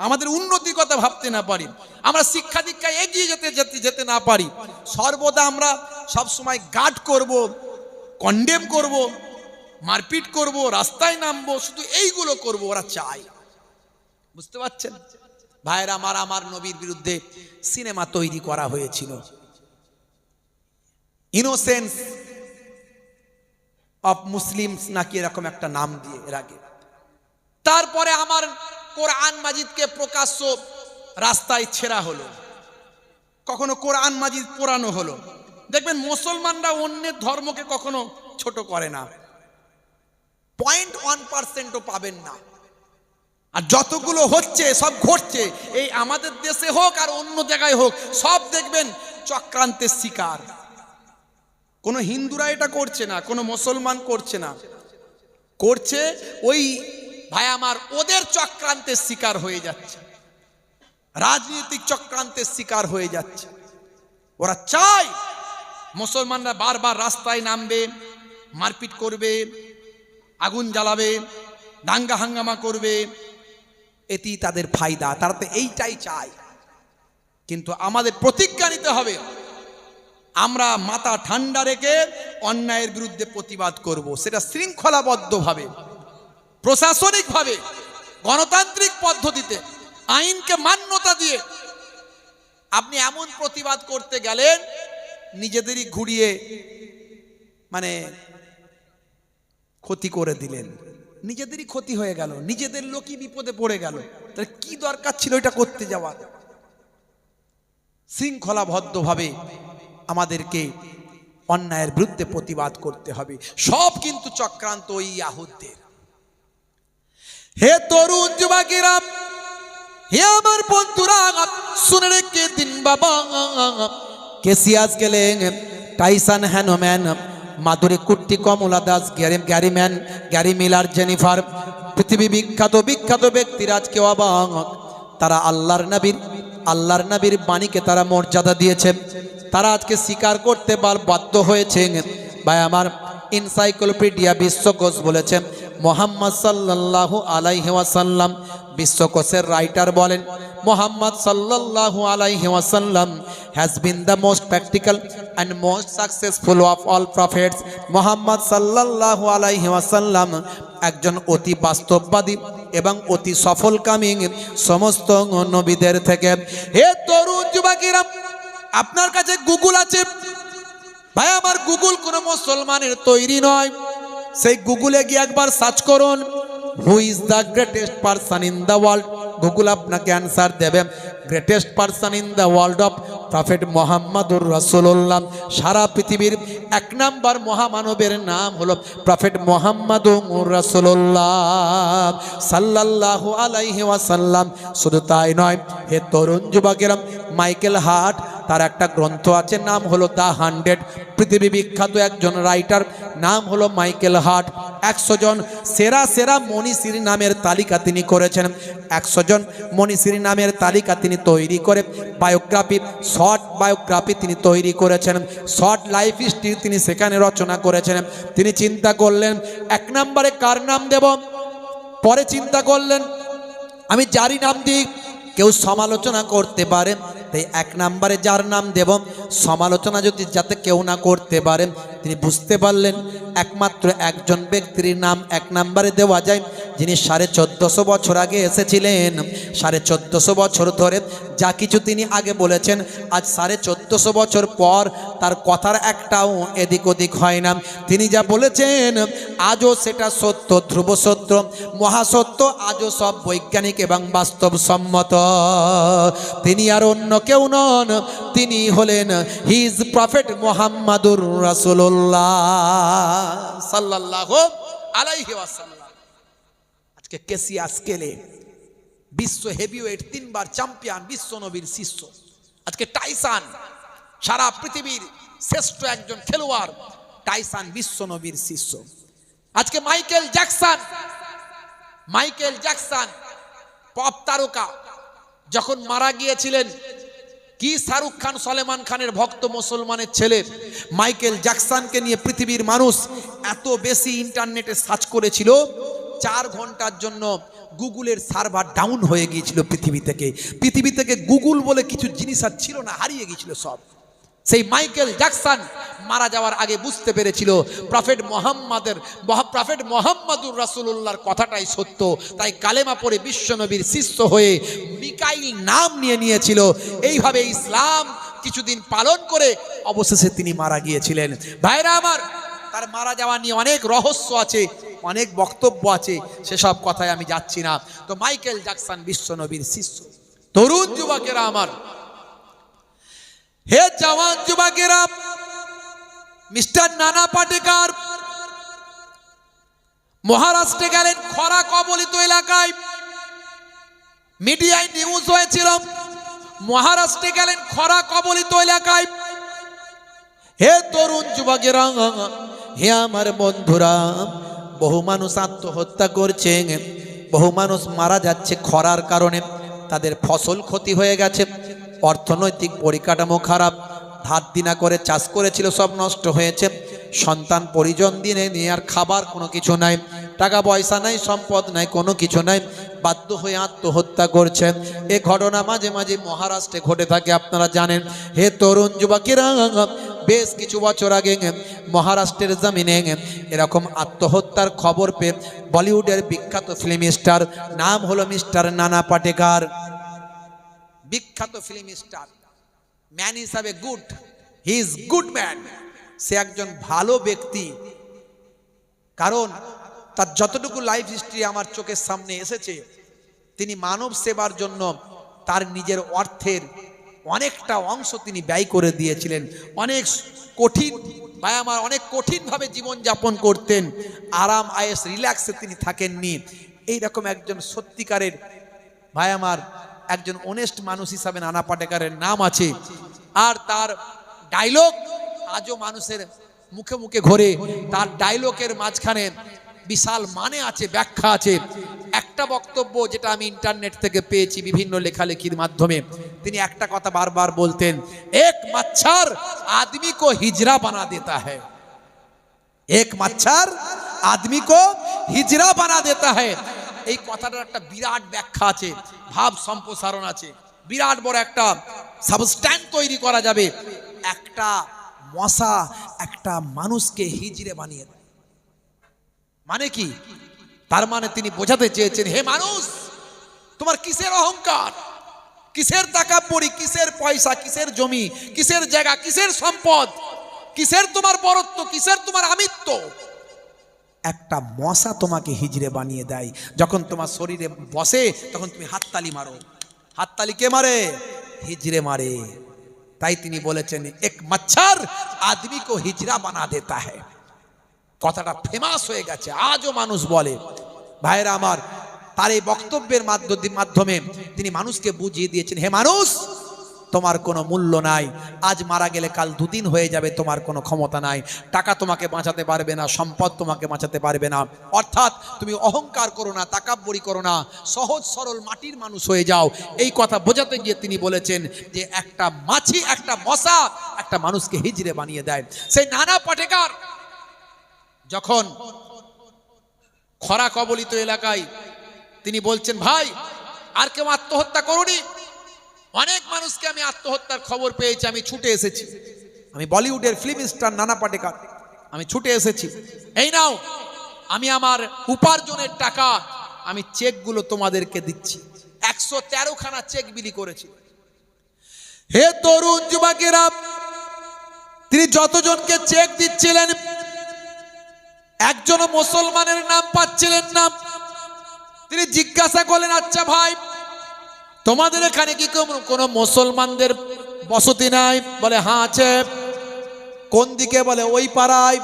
আমাদের উন্নতির কথা ভাবতে না পারি, আমরা শিক্ষা দীক্ষায় এগিয়ে যেতে না পারি। সর্বদা আমরা সব সময় গার্ড করব, কন্ডেম করব, মারপিট করব, রাস্তায় নামবো, শুধু এইগুলো করব ওরা চায়। বুঝতে পারছেন ভাইরা আমার নবীর বিরুদ্ধে সিনেমা তৈরি করা হয়েছিল, ইনোসেন্স অফ মুসলিমস নাকি এরকম একটা নাম দিয়ে এর আগে। তারপরে আমার কোরআন মাজিদকে প্রকাশ্য রাস্তায় ছেঁড়া হলো, কখনো কোরআন মাজিদ পোড়ানো হলো। দেখবেন মুসলমানরা অন্যের ধর্মকে কখনো ছোট করে না, 0.1%ও পাবেন না। আর যতগুলো হচ্ছে সব ঘটছে, এই আমাদের দেশে হোক আর অন্য জায়গায় হোক, সব দেখবেন চক্রান্তের শিকার। কোনো হিন্দুরা এটা করছে না, কোনো মুসলমান করছে না, করছে ওই ভাই আমার ওদের চক্রান্তের শিকার হয়ে যাচ্ছে, রাজনৈতিক চক্রান্তের শিকার হয়ে যাচ্ছে। ওরা চায় মুসলমানরা বারবার রাস্তায় নামবে, মারপিট করবে, আগুন জ্বালাবে, দাঙ্গা হাঙ্গামা করবে, এতেই তাদের ফায়দা, তারা তো এইটাই চায়। কিন্তু আমাদের প্রতিজ্ঞা নিতে হবে, আমরা মাথা ঠান্ডা রেখে অন্যায়ের বিরুদ্ধে প্রতিবাদ করব, সেটা শৃঙ্খলাবদ্ধভাবে, প্রশাসনিকভাবে, গণতান্ত্রিক পদ্ধতিতে, আইনকে মান্যতা দিয়ে। আপনি এমন প্রতিবাদ করতে গেলেন নিজেদেরই ঘুরিয়ে ক্ষতি করে দিলেন, নিজেদেরই ক্ষতি হয়ে গেল, নিজেদের লোকই বিপদে পড়ে গেল। তাহলে কি দরকার ছিল এটা করতে যাওয়ার? শৃঙ্খলাবদ্ধভাবে আমাদেরকে অন্যায়ের বিরুদ্ধে প্রতিবাদ করতে হবে। সব কিন্তু চক্রান্ত ওই ইয়াহুদদের। হে তরুণ যুবকেরা, হে আমার বন্ধুরা, শুনে রেখে দিন বাবা, কেসিয়াস গেলেন, টাইসন হ্যানোম্যান, মাধুরী কুট্টি, কমলা দাস, গ্যারি ম্যান, গ্যারি মিলার, জেনিফার, পৃথিবী বিখ্যাত বিখ্যাত ব্যক্তিরা আজকে অবাক। তারা আল্লাহর নবীর বাণীকে তারা মর্যাদা দিয়েছে, তারা আজকে স্বীকার করতে বাধ্য হয়েছে। ভাই আমার, এনসাইক্লোপিডিয়া বিশ্বকোষ বলেছে মোহাম্মদ সাল্লাল্লাহু আলাইহি ওয়াসাল্লাম, বিশ্বকোষের রাইটার বলেন মোহাম্মদ সাল্লাল্লাহু আলাইহি ওয়াসাল্লাম has been the most practical and most successful of all prophets. Mohammad সাল্লাল্লাহু আলাইহি ওয়াসাল্লাম একজন অতি বাস্তববাদী এবং অতি সফলকামী সমস্ত নবীদের থেকে। হে তরুণ যুবকেরা, আপনার কাছে গুগল আছে ভাই আমার, গুগল কোনো মুসলমানের তৈরি নয়। সেই গুগলে গিয়ে একবার সার্চ করুন, who is the greatest person in the world. Google আপনাকে অ্যান্সার দেবে, greatest person in the world of prophet মোহাম্মদুর রাসূলুল্লাহ। সারা পৃথিবীর এক নাম্বার মহামানবের নাম হলো প্রফেট মোহাম্মদুর রাসূলুল্লাহ সাল্লাল্লাহু আলাইহি ওয়াসাল্লাম। শুধু তাই নয়, হে তরুণ যুবকেরা, মাইকেল হার্ট তার একটা গ্রন্থ আছে, নাম হলো দ্য 100। পৃথিবী বিখ্যাত একজন রাইটার, নাম হলো মাইকেল হার্ট। 100 জন সেরা সেরা মনীষীর নামের তালিকা তিনি করেছেন। 100 জন মনীষীর নামের তালিকা তিনি তৈরি করে বায়োগ্রাফি, শর্ট বায়োগ্রাফি তিনি তৈরি করেছেন, শর্ট লাইফ হিস্ট্রি তিনি সেখানে রচনা করেছেন। তিনি চিন্তা করলেন 1 নম্বরে কার নাম দেব, পরে চিন্তা করলেন আমি যারই নাম দিই কেউ সমালোচনা করতে পারে, তাই 1 নম্বরে যার নাম দেব, সমালোচনা যদি যাতে কেউ না করতে পারে। তিনি বুঝতে পারলেন একমাত্র একজন ব্যক্তির নাম 1 নম্বরে দেওয়া যায়, যিনি 1450 বছর আগে এসেছিলেন। 1450 বছর ধরে যা কিছু তিনি আগে বলেছেন, আজ 1450 বছর পর তার কথার একটাও এদিক ওদিক হয় না। তিনি যা বলেছেন আজও সেটা সত্য, ধ্রুব সত্য, মহাসত্য, আজও সব বৈজ্ঞানিক এবং বাস্তবসম্মত। তিনি আর অন্য কেউ নন, তিনি হলেন হিজ প্রফেট মোহাম্মদুর রাসূলুল্লাহ সাল্লাল্লাহু আলাইহি ওয়াসাল্লাম। আজকে কেসিয়া স্কেলে বিশ্ব হেভিওয়েট 3 বার চ্যাম্পিয়ন, বিশ্ব নবীর শিষ্য। আজকে টাইসান সারা পৃথিবীর শ্রেষ্ঠ একজন খেলোয়াড়, টাইসান বিশ্ব নবীর শিষ্য। আজকে মাইকেল জ্যাকসন পপ তারকা যখন মারা গিয়েছিলেন, কি শাহরুখ খান সলমান খানের ভক্ত মুসলমানের ছেলে মাইকেল জ্যাকসনকে নিয়ে পৃথিবীর মানুষ এত বেশি ইন্টারনেটে সার্চ করেছিল, 4 ঘন্টার জন্য গুগলের সার্ভার ডাউন হয়ে গিয়েছিল পৃথিবী থেকে গুগল বলে কিছু জিনিস আর ছিল না, হারিয়ে গিয়েছিল সব। সেই মাইকেল জ্যাকসন মারা যাওয়ার আগে বুঝতে পেরেছিল প্রফেট মোহাম্মদুর রাসূলুল্লাহর কথাটাই সত্য, তাই কালেমা পড়ে বিশ্বনবীর শিষ্য হয়ে মিকাইল নাম নিয়েছিল। এইভাবে ইসলাম কিছুদিন পালন করে অবশেষে তিনি মারা গিয়েছিলেন। ভাইরা আমার, তার মারা যাওয়া নিয়ে অনেক রহস্য আছে, অনেক বক্তব্য আছে, সেসব কথায় আমি যাচ্ছি না। তো মাইকেল জ্যাকসন বিশ্বনবীর শিষ্য। তরুণ যুবকেরা আমার, হে জওয়ান যুবকেরা, মিস্টার নানা পাটেকর মহারাষ্ট্রে গেলেন, খরা কবলিত এলাকায় মিডিয়ায় নিউজ হয়েছিল, মহারাষ্ট্রে গেলেন খরা কবলিত এলাকায়। হে তরুণ যুবকেরা, হে আমার বন্ধুরা, বহু মানুষ আত্মহত্যা করছে, বহু মানুষ মারা যাচ্ছে খরার কারণে। তাদের ফসল ক্ষতি হয়ে গেছে, অর্থনৈতিক পরিকাঠামো খারাপ, ধার দিনা করে চাষ করেছিল সব নষ্ট হয়েছে, সন্তান পরিজন দিনে নিয়ে আর খাবার কোনো কিছু নাই, টাকা পয়সা নাই, সম্পদ নাই, কোনো কিছু নাই, বাধ্য হয়ে আত্মহত্যা করছে। এ ঘটনা মাঝে মাঝে মহারাষ্ট্রে ঘটে থাকে, আপনারা জানেন। হে তরুণ যুবকেরা, বেশ কিছু বছর আগে মহারাষ্ট্রের জমিনে এরকম আত্মহত্যার খবর পেয়ে বলিউডের বিখ্যাত ফিল্ম স্টার, নাম হলো মিস্টার নানা পাটেকর, বিখ্যাত ফিল্ম স্টার, ম্যান হিসাবে good, he is good man, সে একজন ভালো ব্যক্তি। কারণ তার যতটুকু লাইফ হিস্ট্রি আমার চোখের সামনে এসেছে, তিনি মানব সেবার জন্য তার নিজের অর্থের অনেকটা অংশ তিনি ব্যয় করে দিয়েছিলেন। অনেক কঠিনভাবে জীবনযাপন করতেন, আরাম আয়েস রিল্যাক্সে তিনি থাকেননি। এইরকম একজন সত্যিকারের ভাই আমার, একজন অনেস্ট মানুষ হিসাবে নানা পাটেকরের নাম আছে। আর তার ডায়লগ আজও মানুষের মুখে মুখে ঘোরে, তার ডায়লগের মাঝখানে বিশাল মানে আছে, ব্যাখ্যা আছে। একটা বক্তব্য যেটা আমি ইন্টারনেট থেকে পেয়েছি বিভিন্ন লেখালেখির মাধ্যমে, তিনি একটা কথা বারবার বলতেন, এক মচ্ছর আদমি কো হিজরা বানা দেতা হ্যায়, এক মচ্ছর আদমি কো হিজরা বানা দেতা হ্যায়। এই কথাটার একটা বিরাট ব্যাখ্যা আছে, ভাব সম্প্রসারণ আছে, বিরাট বড় একটা সাবস্ট্যান্স তৈরি করা যাবে। একটা মশা একটা মানুষকে হিজড়ে বানিয়ে দেয়, মানে কি? তার মানে তিনি বোঝাতে চেয়েছেন, হে মানুষ, তোমার কিসের অহংকার, কিসের তাকাব্বুরি, কিসের পয়সা, কিসের জমি, কিসের জায়গা, কিসের সম্পদ, কিসের তোমার বরত্ব, কিসের তোমার আমিত্ব? একটা মশা তোমাকে হিজড়ে বানিয়ে দেয়। যখন তোমার শরীরে বসে তখন তুমি হাততালি মারো। হাততালি কে মারে? হিজড়ে মারে। তাই তিনি বলেছেন, এক মচ্ছর আদমি কো হিজড়া বানা দেতা হ্যায়। কথাটা ফেমাস হয়ে গেছে, আজও মানুষ বলে। ভাইরা আমার, তার এই বক্তব্যের মাধ্যমে তিনি মানুষকে বুঝিয়ে দিয়েছেন, হে মানুষ, তোমার কোনো মূল্য নাই। আজ মারা গেলে কাল দুদিন হয়ে যাবে, তোমার কোনো ক্ষমতা নাই। টাকা তোমাকে বাঁচাতে পারবে না, সম্পদ তোমাকে বাঁচাতে পারবে না। অর্থাৎ তুমি অহংকার করো না, তাকাব্বুরি করো না, সহজ সরল মাটির মানুষ হয়ে যাও। এই কথা বোঝাতে গিয়ে তিনি বলেছেন যে একটা মাছি, একটা মশা একটা মানুষকে হিজড়ে বানিয়ে দেয়। সেই নানা পাটেকার যখন খরা কবলিত এলাকায় তিনি বলছেন, ভাই আর কেউ আত্মহত্যা করুনি? অনেক মানুষকে আমি আত্মহত্যার খবর পেয়েছি, আমি ছুটে এসেছি। আমি বলিউডের ফিল্ম স্টার নানা পাটেকার, আমি ছুটে এসেছি। এই নাও, আমি আমার উপার্জনের টাকা, আমি চেকগুলো তোমাদেরকে দিচ্ছি। 113 খানা চেক বিলি করেছি। হে তরুণ যুবকেরা, তিনি যতজনকে চেক দিচ্ছিলেন একজন মুসলমানের নাম পাচ্ছিলেন না। তিনি জিজ্ঞাসা করলেন, আচ্ছা ভাই, তোমাদের এখানে কি কোনো মুসলমানদের বসতি নাই? বলে হ্যাঁ আছে। কোন দিকে? বলে ওই পাড়ায়।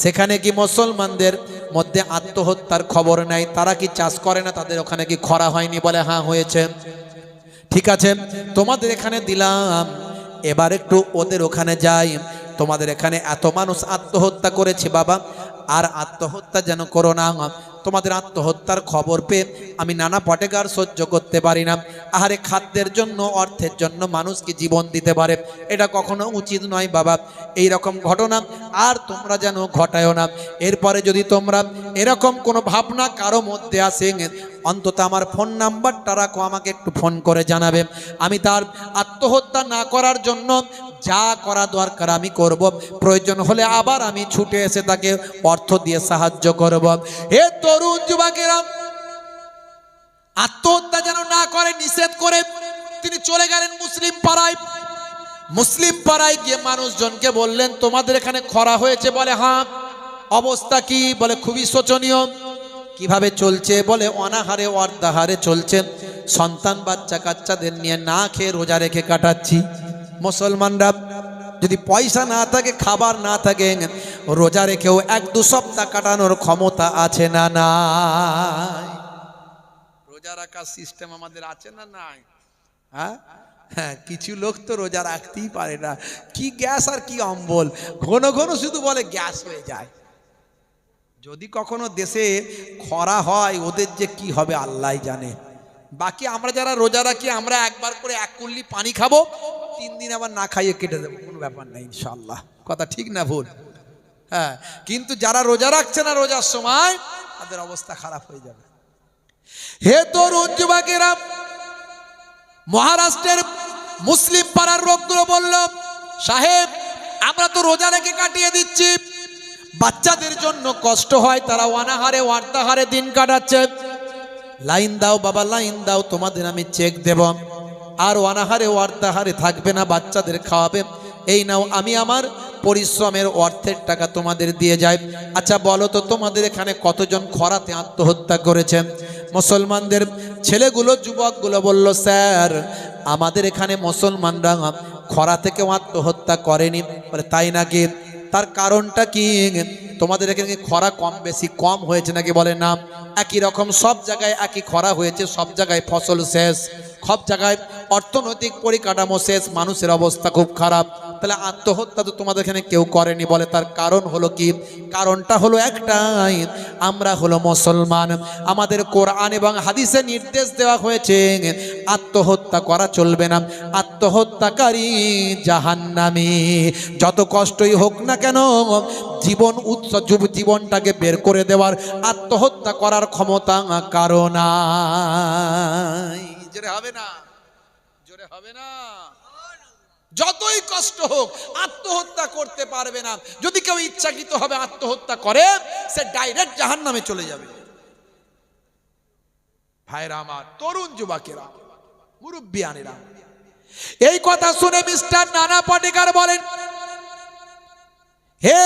সেখানে কি মুসলমানদের মধ্যে আত্মহত্যার খবর নাই? তারা কি চাষ করে না? তাদের ওখানে কি খরা হয়নি? বলে হ্যাঁ হয়েছে। ঠিক আছে, তোমাদের এখানে দিলাম, এবার একটু ওদের ওখানে যাই। তোমাদের এখানে এত মানুষ আত্মহত্যা করেছে বাবা, আর আত্মহত্যা যেন করো না। তোমাদের আত্মহত্যার খবর পেয়ে আমি নানা পাটেকার সহ্য করতে পারি না। আহারে, খাদ্যের জন্য, অর্থের জন্য মানুষ কি জীবন দিতে পারে? এটা কখনো উচিত নয় বাবা। এই রকম ঘটনা আর তোমরা যেন ঘটায়ও না। এরপরে যদি তোমরা এরকম কোনো ভাবনা কারো মধ্যে আসে, অন্তত আমার ফোন নাম্বারটা রাখো, আমাকে একটু ফোন করে জানাবে। আমি তার আত্মহত্যা না করার জন্য যা করা দরকার আমি করব। প্রয়োজন হলে আবার আমি ছুটে এসে তাকে অর্থ দিয়ে সাহায্য করব। হে তরুণ যুবকেরা, আত্মহত্যা যেন না করে নিষেধ করে তিনি চলে গেলেন মুসলিম পাড়ায়। মুসলিম পাড়ায় গিয়ে মানুষজনকে বললেন, তোমাদের এখানে খরা হয়েছে? বলে হ্যাঁ। অবস্থা কি? বলে খুবই শোচনীয়। কিভাবে চলছে? বলে অনাহারে অর্ধাহারে চলছে। সন্তান বাচ্চা কাচ্চাদের নিয়ে না খেয়ে রোজা রেখে কাটাচ্ছি। মুসলমানরা যদি পয়সা না থাকে, খাবার না থাকে, রোজা রেখেও 1-2 সপ্তাহ কাটানোর ক্ষমতা আছে না নাই? রোজা রাখার সিস্টেম আমাদের আছে না নাই? হ্যাঁ হ্যাঁ, কিছু লোক তো রোজা রাখতেই পারে না। কি গ্যাস আর কি অম্বল, ঘন ঘন শুধু বলে গ্যাস হয়ে যায়। যদি কখনো দেশে খরা হয়, ওদের যে কি হবে আল্লাহ জানে। বাকি আমরা যারা রোজা রাখি, আমরা একবার করে 1 কুল্লি পানি খাবো, 3 দিন আবার না খাইয়ে কেটে দেবো, কোনো ব্যাপার নাই ইনশাআল্লাহ। কথা ঠিক না ভুল? হ্যাঁ, কিন্তু যারা রোজা রাখছে না রোজার সময়, তাদের অবস্থা খারাপ হয়ে যাবে। হে তরুণ যুবকেরা, মহারাষ্ট্রের মুসলিম পাড়ার লোকগুলো বলল, সাহেব আমরা তো রোজা রেখে কাটিয়ে দিচ্ছি, বাচ্চাদের জন্য কষ্ট হয়, তারা অনাহারে অর্ধাহারে দিন কাটাচ্ছে। লাইন দাও বাবা, লাইন দাও, তোমাদের আমি চেক দেব। আর অনাহারে অর্ধাহারে থাকবে না, বাচ্চাদের খাওয়াবে। এই নাও, আমি আমার পরিশ্রমের অর্থের টাকা তোমাদের দিয়ে যাই। আচ্ছা বলো তো, তোমাদের এখানে কতজন খরাতে আত্মহত্যা করেছে? মুসলমানদের ছেলেগুলো, যুবকগুলো বলল, স্যার আমাদের এখানে মুসলমানরা খরা থেকে আত্মহত্যা করেনি। বলে তাই নাকি? তার কারণটা কি? তোমাদের এখানে খরা কম বেশি কম হয়েছে নাকি? বলে না, একই রকম সব জায়গায় একই খরা হয়েছে, সব জায়গায় ফসল শেষ, সব জায়গায় অর্থনৈতিক পরিকাঠামো শেষ, মানুষের অবস্থা খুব খারাপ। তাহলে আত্মহত্যা তো তোমাদের এখানে কেউ করেনি, বলে তার কারণ হলো কি? কারণটা হলো একটাই, আমরা হলো মুসলমান, আমাদের কোরআন এবং হাদিসে নির্দেশ দেওয়া হয়েছে আত্মহত্যা করা চলবে না, আত্মহত্যাকারী জাহান্নামী। যত কষ্টই হোক না কেন জীবন জীবনটাকে বের করে দেওয়ার, আত্মহত্যা করার ক্ষমতা কারো নাই। জোরে হবে না, জোরে হবে না। যতই কষ্ট হোক আত্মহত্যা করতে পারবে না। যদি কেউ ইচ্ছাকৃত হবে আত্মহত্যা করে, সে ডাইরেক্ট জাহান্নামে চলে যাবে। ভাইরা আমার, তরুণ যুবকেরা, মুরব্বিয়ানেরা, এই কথা শুনে মিস্টার নানা পাটেকার বলেন, হে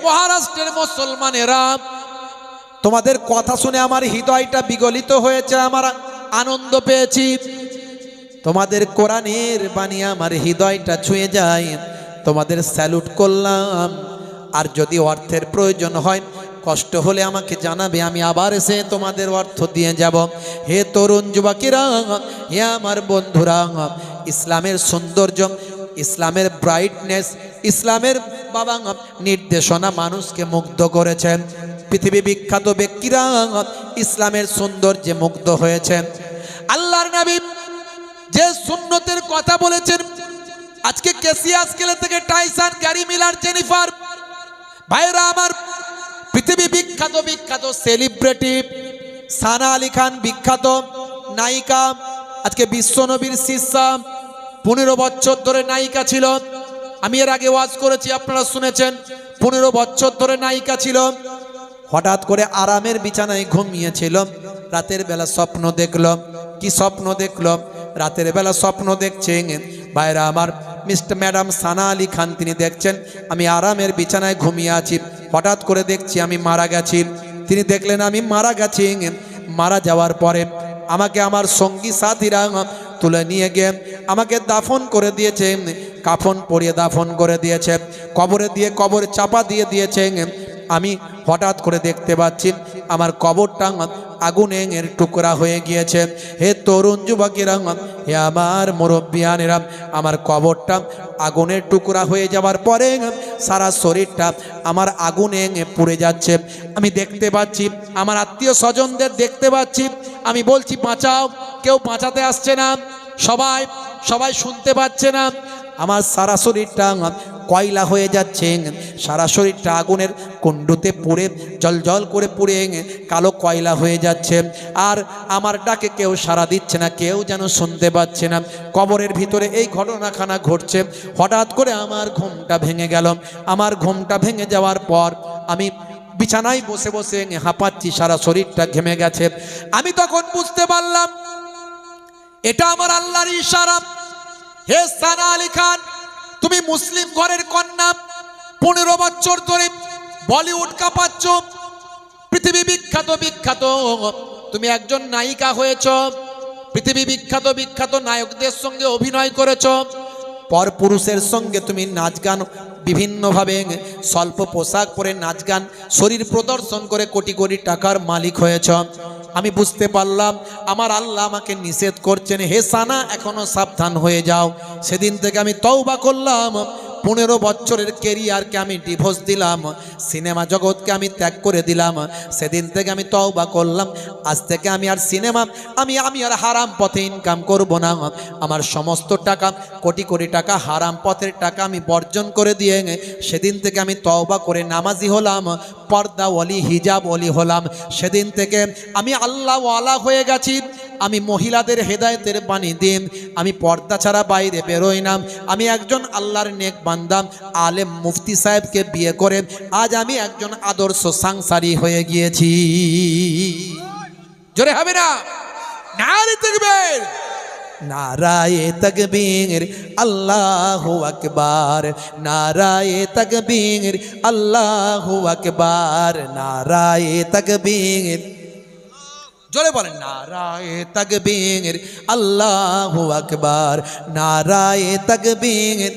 মহারাষ্ট্রের মুসলমানেরা, তোমাদের কথা শুনে আমার হৃদয়টা বিগলিত হয়েছে, আমার আনন্দ পেয়েছি। তোমাদের কোরআনের বাণী আমার হৃদয়টা ছুঁয়ে যায়, তোমাদের স্যালুট করলাম। আর যদি অর্থের প্রয়োজন হয়, কষ্ট হলে আমাকে জানাবে, আমি আবার এসে তোমাদের অর্থ দিয়ে যাব। হে তরুণ যুবকেরা, হে আমার বন্ধুরা, ইসলামের সৌন্দর্য, ইসলামের ব্রাইটনেস, ইসলামের বাবা নির্দেশনা মানুষকে মুগ্ধ করেছেন। পৃথিবী বিখ্যাত ব্যক্তিরা ইসলামের সৌন্দর্যে মুগ্ধ হয়েছেন। আল্লাহর নবী যে সুন্নতের কথা বলেছেন, আজকে কেসিয়াস স্কেলে থেকে টাইসন, গ্যারি মিলার, জেনিফার, ভাইরা আমার, পৃথিবী বিখ্যাত বিখ্যাত সেলিব্রিটি সানা আলী খান, বিখ্যাত নায়িকা, আজকে বিশ্বনবীর শিষ্যা, 15 বছর ধরে নায়িকা ছিল। আমি এর আগে ওয়াজ করেছি, আপনারা শুনেছেন। 15 বছর ধরে নায়িকা ছিল। হঠাৎ করে আরামের বিছানায় ঘুমিয়েছিল, রাতের বেলা স্বপ্ন দেখল। কি স্বপ্ন দেখল? রাতের বেলা স্বপ্ন দেখছেন ভাইরা আমার, ম্যাডাম সানা আলী খান তিনি দেখছেন আমি আরামের বিছানায় ঘুমিয়ে আছি, হঠাৎ করে দেখছি আমি মারা গেছি। তিনি দেখলেন আমি মারা গেছি। মারা যাওয়ার পরে আমাকে আমার সঙ্গী সাথীরা তুলে নিয়ে গিয়ে আমাকে দাফন করে দিয়েছে, কাফন পরিয়ে দাফন করে দিয়েছে, কবরে দিয়ে কবর চাপা দিয়ে দিয়েছে। আমি হঠাৎ করে দেখতে পাচ্ছি আমার কবরটা আগুনের টুকরা হয়ে গিয়েছে। হে তরুণ যুবকেরা, হে আমার মুরব্বিয়ানেরা, আমার কবরটা আগুনের টুকরা হয়ে যাওয়ার পরে সারা শরীরটা আমার আগুনে পুড়ে যাচ্ছে। আমি দেখতে পাচ্ছি আমার আত্মীয় স্বজনদের দেখতে পাচ্ছি। আমি বলছি বাঁচাও, কেউ বাঁচাতে আসছে না, সবাই শুনতে পাচ্ছে না। আমার সারা শরীরটা কয়লা হয়ে যাচ্ছে, সারা শরীরটা আগুনের কুণ্ডুতে পুড়ে জল করে পুড়ে কালো কয়লা হয়ে যাচ্ছে। আর আমার ডাকে কেউ সাড়া দিচ্ছে না, কেউ যেন শুনতে পাচ্ছে না। কবরের ভিতরে এই ঘটনাখানা ঘটছে। হঠাৎ করে আমার ঘুমটা ভেঙে গেল। আমার ঘুমটা ভেঙে যাওয়ার পর আমি বিছানায় বসে বসে হাঁপাচ্ছি, সারা শরীরটা ঘেমে গেছে। আমি তখন বুঝতে পারলাম এটা আমার আল্লাহর ইশারা। হে সানা আলী খান, তুমি মুসলিম ঘরের কন্যা, 15 বছর ধরে বলিউড কাঁপাচ্ছ, পৃথিবী বিখ্যাত বিখ্যাত তুমি একজন নায়িকা হয়েছ, পৃথিবী বিখ্যাত বিখ্যাত নায়কদের সঙ্গে অভিনয় করেছ, পরপুরুষের সঙ্গে তুমি নাচ গান বিভিন্নভাবে স্বল্প পোশাক পরে নাচ গান শরীর প্রদর্শন করে কোটি কোটি টাকার মালিক হয়েছ। আমি বুঝতে পারলাম আমার আল্লাহ আমাকে নিষেধ করছেন, হে সানা এখনো সাবধান হয়ে যাও। সেদিন থেকে আমি তওবা করলাম, 15 বছরের কেরিয়ারকে আমি ডিভোর্স দিলাম, সিনেমা জগৎকে আমি ত্যাগ করে দিলাম। সেদিন থেকে আমি তওবা করলাম, আজ থেকে আমি আর সিনেমা আমি আর হারাম পথে ইনকাম করব না। আমার সমস্ত টাকা, কোটি কোটি টাকা হারাম পথের টাকা আমি বর্জন করে দিয়ে সেদিন থেকে আমি তওবা করে নামাজি হলাম, পর্দা ওয়ালি, হিজাব ওয়ালি হলাম। সেদিন থেকে আমি আল্লাহ ওয়ালা হয়ে গেছি। আমি মহিলাদের হেদায়েতের বাণী দিন, আমি পর্দা ছাড়া বাইরে বেরোই না। আমি একজন আল্লাহর নেক বান্দা, আলেম মুফতি সাহেবকে বিয়ে করে আজ আমি একজন আদর্শ সংসারী হয়ে গিয়েছি। জোরে হবে না? নারে তাকবীর, নারায়ে তাকবীর, আল্লাহু আকবার, নারায়ে তাকবীর, আল্লাহু আকবার, নারায়ে তাকবীর। জোরে বলেন নারায়ে তাকবীর, আল্লাহু আকবার, নারায়ে তাকবীর।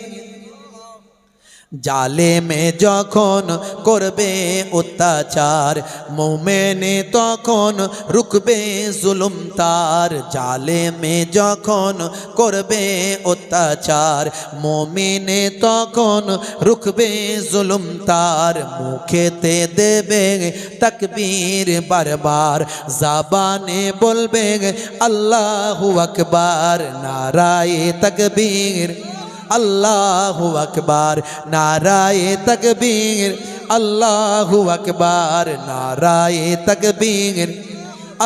জালেমে যখন করবে অত্যাচার মুমিনে তখন রুখবে জুলুম তার। জালেমে যখন করবে অত্যাচার মুমিনে তখন রুখবে জুলুম তার। মুখেতে দেবে তাকবীর বারবার, জাবানে বলবে আল্লাহু আকবার। নারায়ে তাকবীর আল্লাহু আকবার, নারায়ে তাকবীর আল্লাহু আকবার, নারায়ে তাকবীর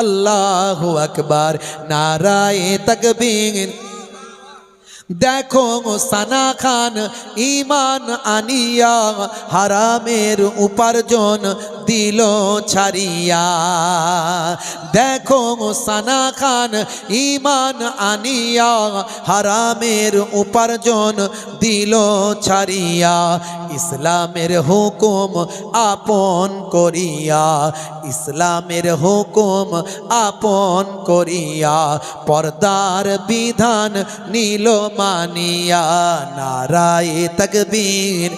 আল্লাহু আকবার, নারায়ে তাকবীর। দেখো সানা খান ঈমান আনিয়া হারামের উপার্জন দিল ছাড়িয়া। দেখো সানা খান ঈমান আনিয়া হারামের উপার্জন দিল ছাড়িয়া। ইসলামের হুকুম আপন করিয়া, ইসলামের হুকুম আপন করিয়া পর্দার বিধান নীল মানিয়া। নারায়ে তাকবীর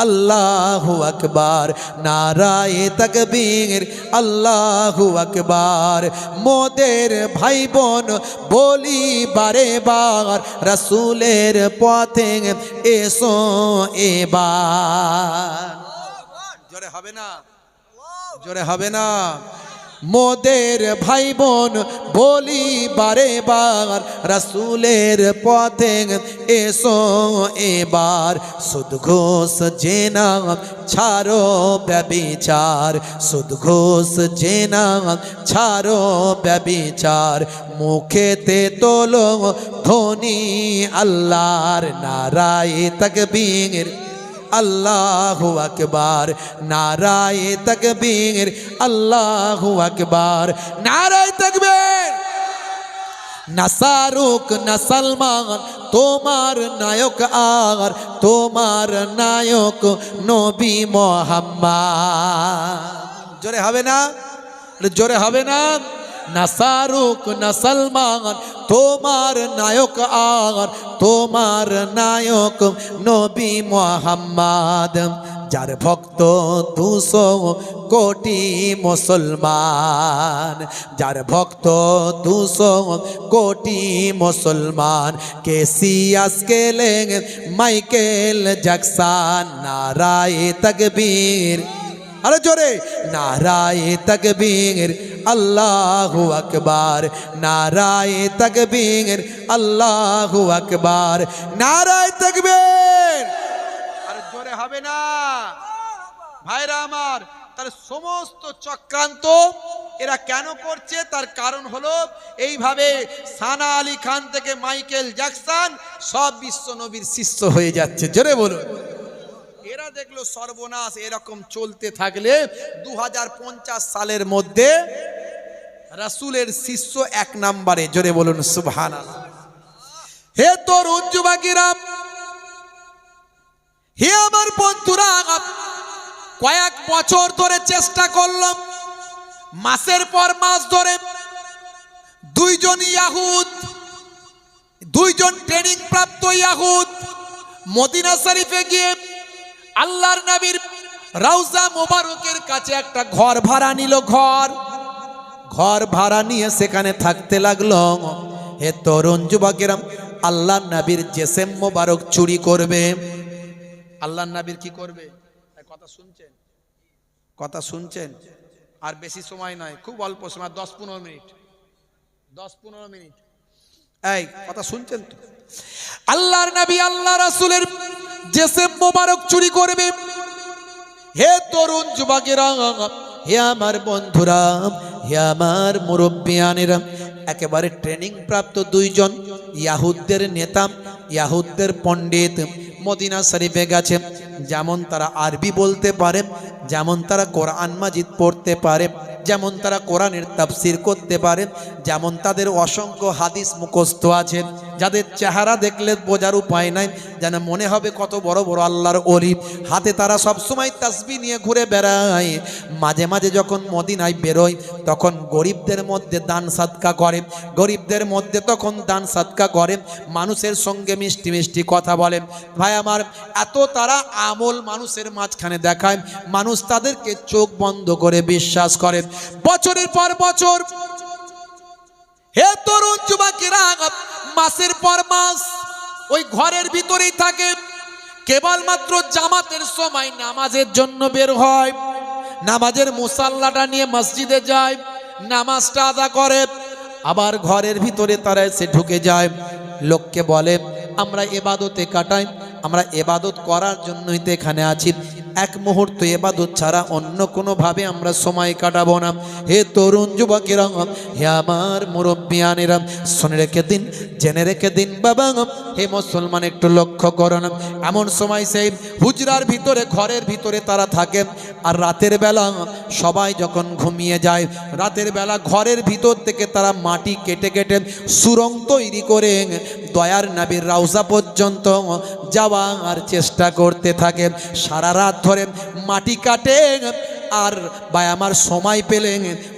আল্লাহু আকবার, নারায়ে তাকবীর আল্লাহু আকবার। মোদের ভাই বোন বলি বারে বার, রাসূলের পথে এসো এবার। জোরে হবে না, জোরে হবে না। মোদের ভাই বোন বলি বারে বার, রাসূলের পথে এসো এবার। সুদ ঘুষ জেনা ছাড়ো ব্যভিচার, সুদ ঘুষ জেনা ছাড়ো ব্যভিচার। মুখেতে তোলো ধ্বনি আল্লাহর, নারায়ে তাকবীর আল্লাহু আকবার, নারায়ে তাকবীর আল্লাহু আকবার, নারায়ে তাকবীর। না শাহরুখ না সলমান তোমার নায়ক আর তোমার নায়ক নবী মুহাম্মদ। জোরে হবে না, জোরে হবে না। না শাহরুখ না সলমান তোমার নায়ক আর তোমার নায়ক নবী মুহাম্মদ। যার ভক্ত 200 কোটি মুসলমান, যার ভক্ত 200 কোটি মুসলমান। কেসিয়াস কেলেন মাইকেল জ্যাকসন, নারায়ে তাকবীর আরে জোরে, নারায়ে তাকবীর আল্লাহু আকবার, নারায়ে তাকবীর আল্লাহু আকবার, নারায়ে তাকবীর। আরে জোরে হবে না ভাইরা আমার। তার সমস্ত চক্রান্ত এরা কেন করছে তার কারণ হলো এইভাবে সানা আলী খান থেকে মাইকেল জ্যাকসন সব বিশ্ব নবীর শিষ্য হয়ে যাচ্ছে। জোরে বলুন। এরা দেখলো সর্বনাশ এরকম চলতে থাকলে 2050 সালের মধ্যে রাসূলের শিষ্য 1 নম্বরে। জোরে বলুন সুবহানাল্লাহ। হে তরুণ যুবকেরা, হে আমার বন্ধুরা, কয়েক বছর ধরে চেষ্টা করলাম, মাসের পর মাস ধরে দুইজন ইয়াহুদ, দুইজন ট্রেনিং প্রাপ্ত ইয়াহুদ মদিনা শরীফে গিয়ে আল্লাহর নবীর রওজা মোবারকের কাছে একটা ঘর ভাড়া নিল। ঘর ভাড়া নিয়ে সেখানে থাকতে লাগলো। হে তরুণ যুবকেরা, আল্লাহর নবীর জিসম মোবারক চুরি করবে। আল্লাহর নবীর কি করবে? কথা শুনছেন, কথা শুনছেন? আর বেশি সময় নয়, খুব অল্প সময়, 10-15 মিনিট, 10-15 মিনিট। এই কথা শুনছেন তো? আল্লাহর নবী আল্লাহ রাসূলের জিসম মোবারক চুরি করবে। হে তরুণ যুবকেরা, হে আমার বন্ধুরা, হে আমার মুরব্বিয়ানেরা, একেবারে ট্রেনিং প্রাপ্ত দুইজন ইয়াহুদদের নেতা, ইয়াহুদদের পণ্ডিত মদিনা শরীফে গেছে। যেমন তারা আরবি বলতে পারে, যেমন তারা কোরআন মাজিদ পড়তে পারে, যেমন তারা কোরআনের তাফসির করতে পারে, যেমন তাদের অসংখ্য হাদিস মুখস্থ আছে, যাদের চেহারা দেখলে বোঝার উপায় নাই, যেন মনে হবে কত বড় বড় আল্লাহর ওলি। হাতে তারা সবসময় তাসবিহ নিয়ে ঘুরে বেড়ায়। মাঝে মাঝে যখন মদিনায় বেরোয় তখন গরিবদের মধ্যে দান সাদকা করে, গরিবদের মধ্যে তখন দান সাদকা করে, মানুষের সঙ্গে মিষ্টি মিষ্টি কথা বলে। ভাই আমার, এত তারা আমল মানুষের মাঝখানে দেখায়, মানুষ তাদেরকে চোখ বন্ধ করে বিশ্বাস করে। বছরের পর বছর, হে তরুণ যুবকেরা, মাসের পর মাস ওই ঘরের ভিতরেই থাকে, কেবলমাত্র জামাতের সময় নামাজের জন্য বের হয়, নামাজের মুসাল্লাটা নিয়ে মসজিদে যায়, নামাজটা আদা করে, আবার ঘরের ভিতরে তারা এসে ঢুকে যায়। লোককে বলে আমরা ইবাদতে কাটাই, আমরা ইবাদত করার জন্যই তো এখানে আছি, এক মুহূর্ত ইবাদত ছাড়া অন্য কোনোভাবে আমরা সময় কাটাবো না। হে তরুণ যুবকেরা, হে আমার মুরব্বিয়ানেরা, শুনে রেখে দিন, জেনে রেখে দিন বাবা, হে মুসলমান একটু লক্ষ্য করো না। এমন সময় সেই হুজরার ভিতরে, ঘরের ভিতরে তারা থাকে, আর রাতের বেলা সবাই যখন ঘুমিয়ে যায়, রাতের বেলা ঘরের ভিতর থেকে তারা মাটি কেটে কেটে সুরং তৈরি করে দয়ার নবীর রওজা পর্যন্ত যাওয়ার চেষ্টা করতে থাকে। সারা রাত ধরে মাটি কাটে, আর ভাই আমার সময় পেলে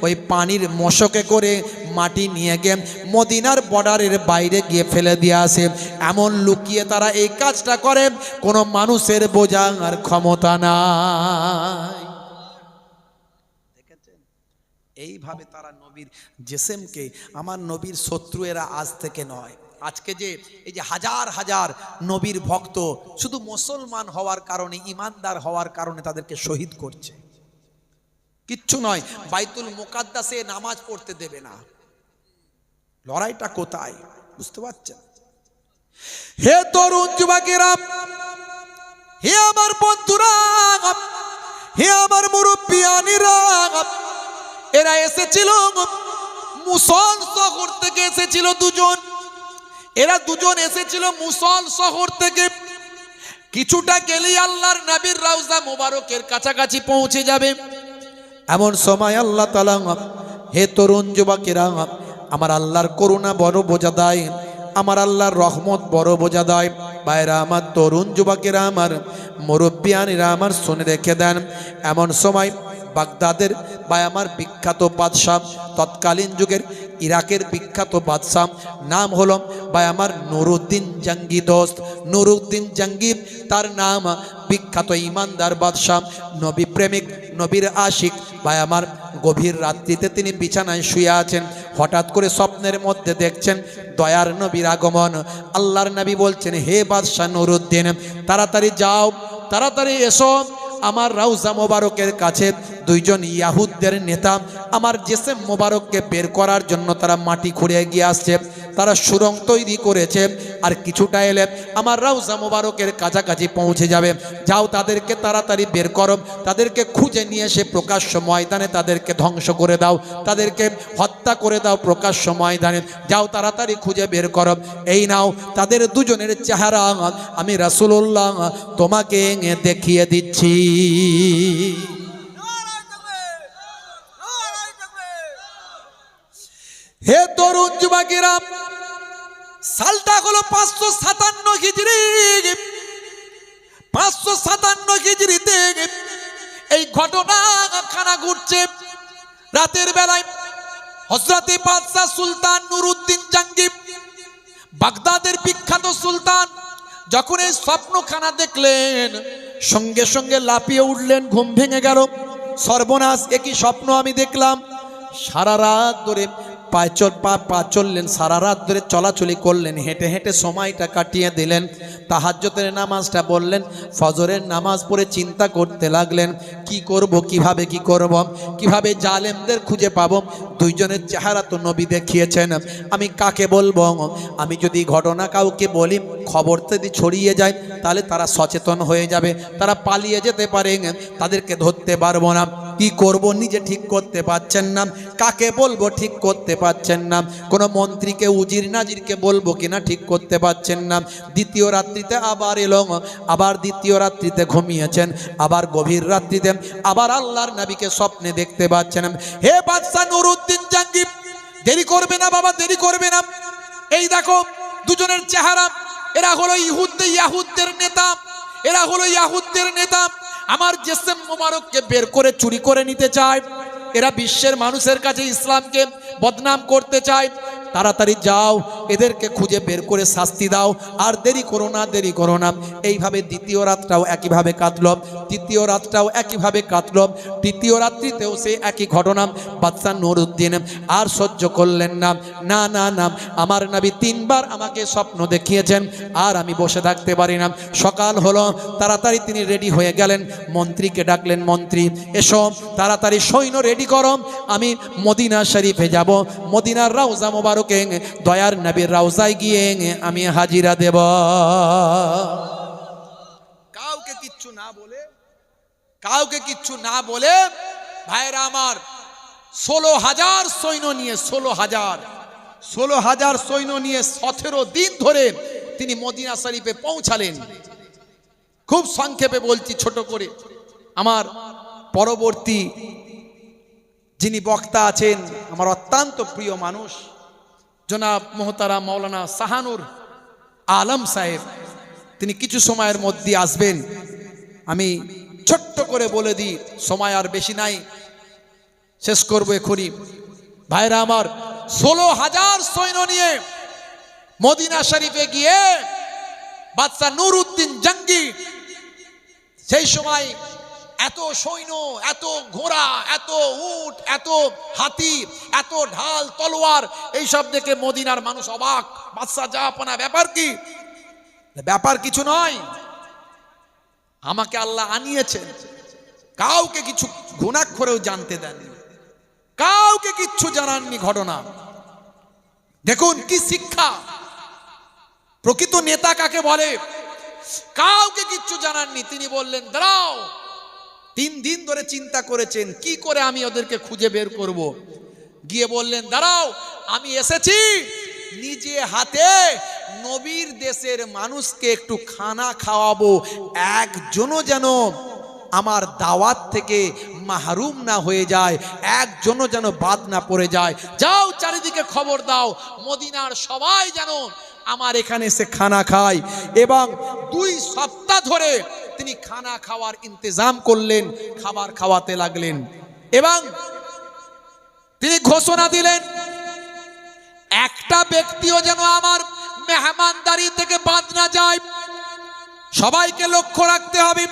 ওই পানির মশকে করে মাটি নিয়ে গিয়ে মদিনার বর্ডারের বাইরে গিয়ে ফেলে দিয়ে আসে। এমন লুকিয়ে তারা এই কাজটা করে, কোনো মানুষের বোঝার ক্ষমতা নাই। দেখেছেন, এইভাবে তারা নবীর জেসেমকে, আমার নবীর শত্রু এরা আজ থেকে নয়, আজকে যে এই যে হাজার হাজার নবীর ভক্ত শুধু মুসলমান হওয়ার কারণে, ইমানদার হওয়ার কারণে তাদেরকে শহীদ করছে, কিচ্ছু নয়। বাইতুল মুকাদ্দাসে নামাজ পড়তে দেবে না। লড়াইটা কোথায় বুঝতে পারছেন? হে তরুণ যুবকেরা, হে আমার বন্ধুরা, হে আমার মুরব্বিয়ানিরা, এরা এসেছিল মুসল শহর থেকে, এসেছিল দুজন, এরা দুজন এসেছিল মুসল শহর থেকে। কিছুটা গেলেই আল্লাহর নবীর রওজা মোবারকের কাছাকাছি পৌঁছে যাবে। এমন সময় আল্লাহ তাআলা, হে তরুণ যুবকেরা, আমার আল্লাহর করুণা বড় বোঝা দেয়, আমার আল্লাহর রহমত বড় বোঝা দেয়। ভাইরা আমার, তরুণ যুবকেরা আমার, মুরব্বিয়ানেরা আমার, শুনে রেখে দেন। এমন সময় বাগদাদের ভাই আমার বিখ্যাত বাদশাহ, তৎকালীন যুগের ইরাকের বিখ্যাত বাদশাহ, নাম হলো ভাই আমার নুরুদ্দিন জঙ্গি। দোস্ত নুরুদ্দিন জঙ্গি তার নাম, বিখ্যাত ইমানদার বাদশাহ, নবী প্রেমিক, নবীর আশিক। ভাই আমার, গভীর রাত্রিতে তিনি বিছানায় শুয়ে আছেন, হঠাৎ করে স্বপ্নের মধ্যে দেখছেন দয়ার নবীর আগমন। আল্লাহর নবী বলছেন, হে বাদশাহ নুরুদ্দিন, তাড়াতাড়ি যাও, তাড়াতাড়ি এসো, আমার রওজা মোবারকের কাছে দুইজন ইয়াহুদদের নেতা আমার জেসেম মোবারককে বের করার জন্য তারা মাটি খুঁড়ে গিয়ে আসছে, তারা সুরং তৈরি করেছে, আর কিছুটা এলে আমার রওজা মোবারকের কাছাকাছি পৌঁছে যাবে। যাও, তাদেরকে তাড়াতাড়ি বের করো, তাদেরকে খুঁজে নিয়ে এসে প্রকাশ্য ময়দানে তাদেরকে ধ্বংস করে দাও, তাদেরকে হত্যা করে দাও প্রকাশ্য ময়দানে। যাও, তাড়াতাড়ি খুঁজে বের করো। এই নাও, তাদের দুজনের চেহারা আমি রাসূলুল্লাহ তোমাকে দেখিয়ে দিচ্ছি। হে তরুণ যুবকেরা, সালটা হলো 557 হিজরি। 557 হিজরিতে এই ঘটনাখানা ঘটছে। রাতের বেলায় হযরতে বাদশাহ সুলতান নুরুদ্দিন জঙ্গি, বাগদাদের বিখ্যাত সুলতান, যখন এই স্বপ্নখানা দেখলেন সঙ্গে সঙ্গে লাফিয়ে উঠলেন, ঘুম ভেঙে গেল। সর্বনাশ, একই স্বপ্ন আমি দেখলাম। সারা রাত ধরে পা চললেন, সারা রাত ধরে চলাচলি করলেন, হেঁটে হেঁটে সময়টা কাটিয়ে দিলেন। তাহাজ্জুদের নামাজটা বললেন, ফজরের নামাজ পড়ে চিন্তা করতে লাগলেন, কি করব, কিভাবে কি করব, কিভাবে জালেমদের খুঁজে পাবো। দুইজনের চেহারা তো নবী দেখিয়েছেন, আমি কাকে বলবো? আমি যদি ঘটনা কাউকে বলি, খবর যদি ছড়িয়ে যায়, তাহলে তারা সচেতন হয়ে যাবে, তারা পালিয়ে যেতে পারে, তাদেরকে ধরতে পারবো না। কি করব নিজে ঠিক করতে পারছেন না, কাকে বলবো ঠিক করতে পারছেন না, কোনো মন্ত্রীকে উজির নাজিরকে বলবো কিনা ঠিক করতে পারছেন না। দ্বিতীয় রাত্রিতে আবার এলো, আবার দ্বিতীয় রাত্রিতে ঘুমিয়েছেন, আবার গভীর রাত্রিতে আবার আল্লাহর নবীকে স্বপ্নে দেখতে পাচ্ছেন। হে বাদশা নুরউদ্দিন জাহাঙ্গীর, দেরি করবে না বাবা, দেরি করবে না। এই দেখো দুজনের চেহারা, এরা হলো ইয়াহুদদের নেতা, এরা হলো ইয়াহুদদের নেতা। আমার জেসেম মোবারককে বের করে চুরি করে নিতে চায়, এরা বিশ্বের মানুষের কাছে ইসলামকে বদনাম করতে চায়। তাড়াতাড়ি যাও, এদেরকে খুঁজে বের করে শাস্তি দাও, আর দেরি করো না, দেরি করো না। এইভাবে দ্বিতীয় রাতটাও একইভাবে কাটল, তৃতীয় রাতটাও একইভাবে কাটল, তৃতীয় রাত্রিতেও সে একই ঘটনা। বাদশা নুরউদ্দিন আর সহ্য করলেন না, না না না, আমার নবী তিনবার আমাকে স্বপ্ন দেখিয়েছেন, আর আমি বসে থাকতে পারি না। সকাল হলো, তাড়াতাড়ি তিনি রেডি হয়ে গেলেন, মন্ত্রীকে ডাকলেন, মন্ত্রী এসো, তাড়াতাড়ি সৈন্য রেডি করো, আমি মদিনা শরীফে যাব, মদিনার রওজা মোবারক দয়ার নবীর রওজায় গিয়ে আমি হাজিরা দেব। কাউকে কিচ্ছু না বলে, কাউকে কিচ্ছু না বলে ভাইরা আমার 16,000 সৈন্য নিয়ে, 16,000 সৈন্য নিয়ে 17 দিন ধরে তিনি মদিনা শরীফে পৌঁছালেন। খুব সংক্ষেপে বলছি, ছোট করে। আমার পরবর্তী যিনি বক্তা আছেন, আমার অত্যন্ত প্রিয় মানুষ জনাব মোহতারাম মাওলানা শাহানুর আলম সাহেব, তিনি কিছু সময়ের মধ্যে আসবেন। আমি ছোট্ট করে বলে দিই, সময় আর বেশি নাই, শেষ করবো এখনই। ভাইরা আমার 16,000 সৈন্য নিয়ে মদিনা শরীফে গিয়ে বাদশা নুরউদ্দিন জাহাঙ্গীর, সেই সময় এত সৈন্য, এত ঘোড়া, এত উট, এত হাতি, এত ঢাল তলোয়ার, এইসব দেখে মদিনার মানুষ অবাক। বাদশা জাহাপনা, ব্যাপার কি? ব্যাপার কিছু নয়, আমাকে আল্লাহ আনিয়েছেন, কাউকে কিছু ঘুণাক্ষরেও জানতে দেননি, কাউকে কিচ্ছু জানাননি ঘটনা। দেখুন কি শিক্ষা, প্রকৃত নেতা কাকে বলে। কাউকে কিচ্ছু জানাননি, তিনি বললেন দাঁড়াও। 3 দিন ধরে চিন্তা করেছেন কি করে আমি ওদেরকে খুঁজে বের করব। গিয়ে বললেন দাঁড়াও, আমি এসেছি নিজে হাতে নবীর দেশের মানুষকে একটু খানা খাওয়াবো, একজনও যেন আমার দাওয়াত থেকে মাহরুম না হয়ে যায়, একজনও যেন বাদ না পড়ে যায়। যাও চারিদিকে খবর দাও, মদিনার সবাই যেন আমার এখানে এসে খানা খায়। এবং 2 সপ্তাহ ধরে তিনি খানা খাওয়ার ইন্তজাম করলেন, খাবার খাওয়াতে লাগলেন। এবং তিনি ঘোষণা দিলেন একটা ব্যক্তিও যেন আমার মেহমানদারি থেকে বাদ না যায়, সবাইকে লক্ষ্য রাখতে হবে।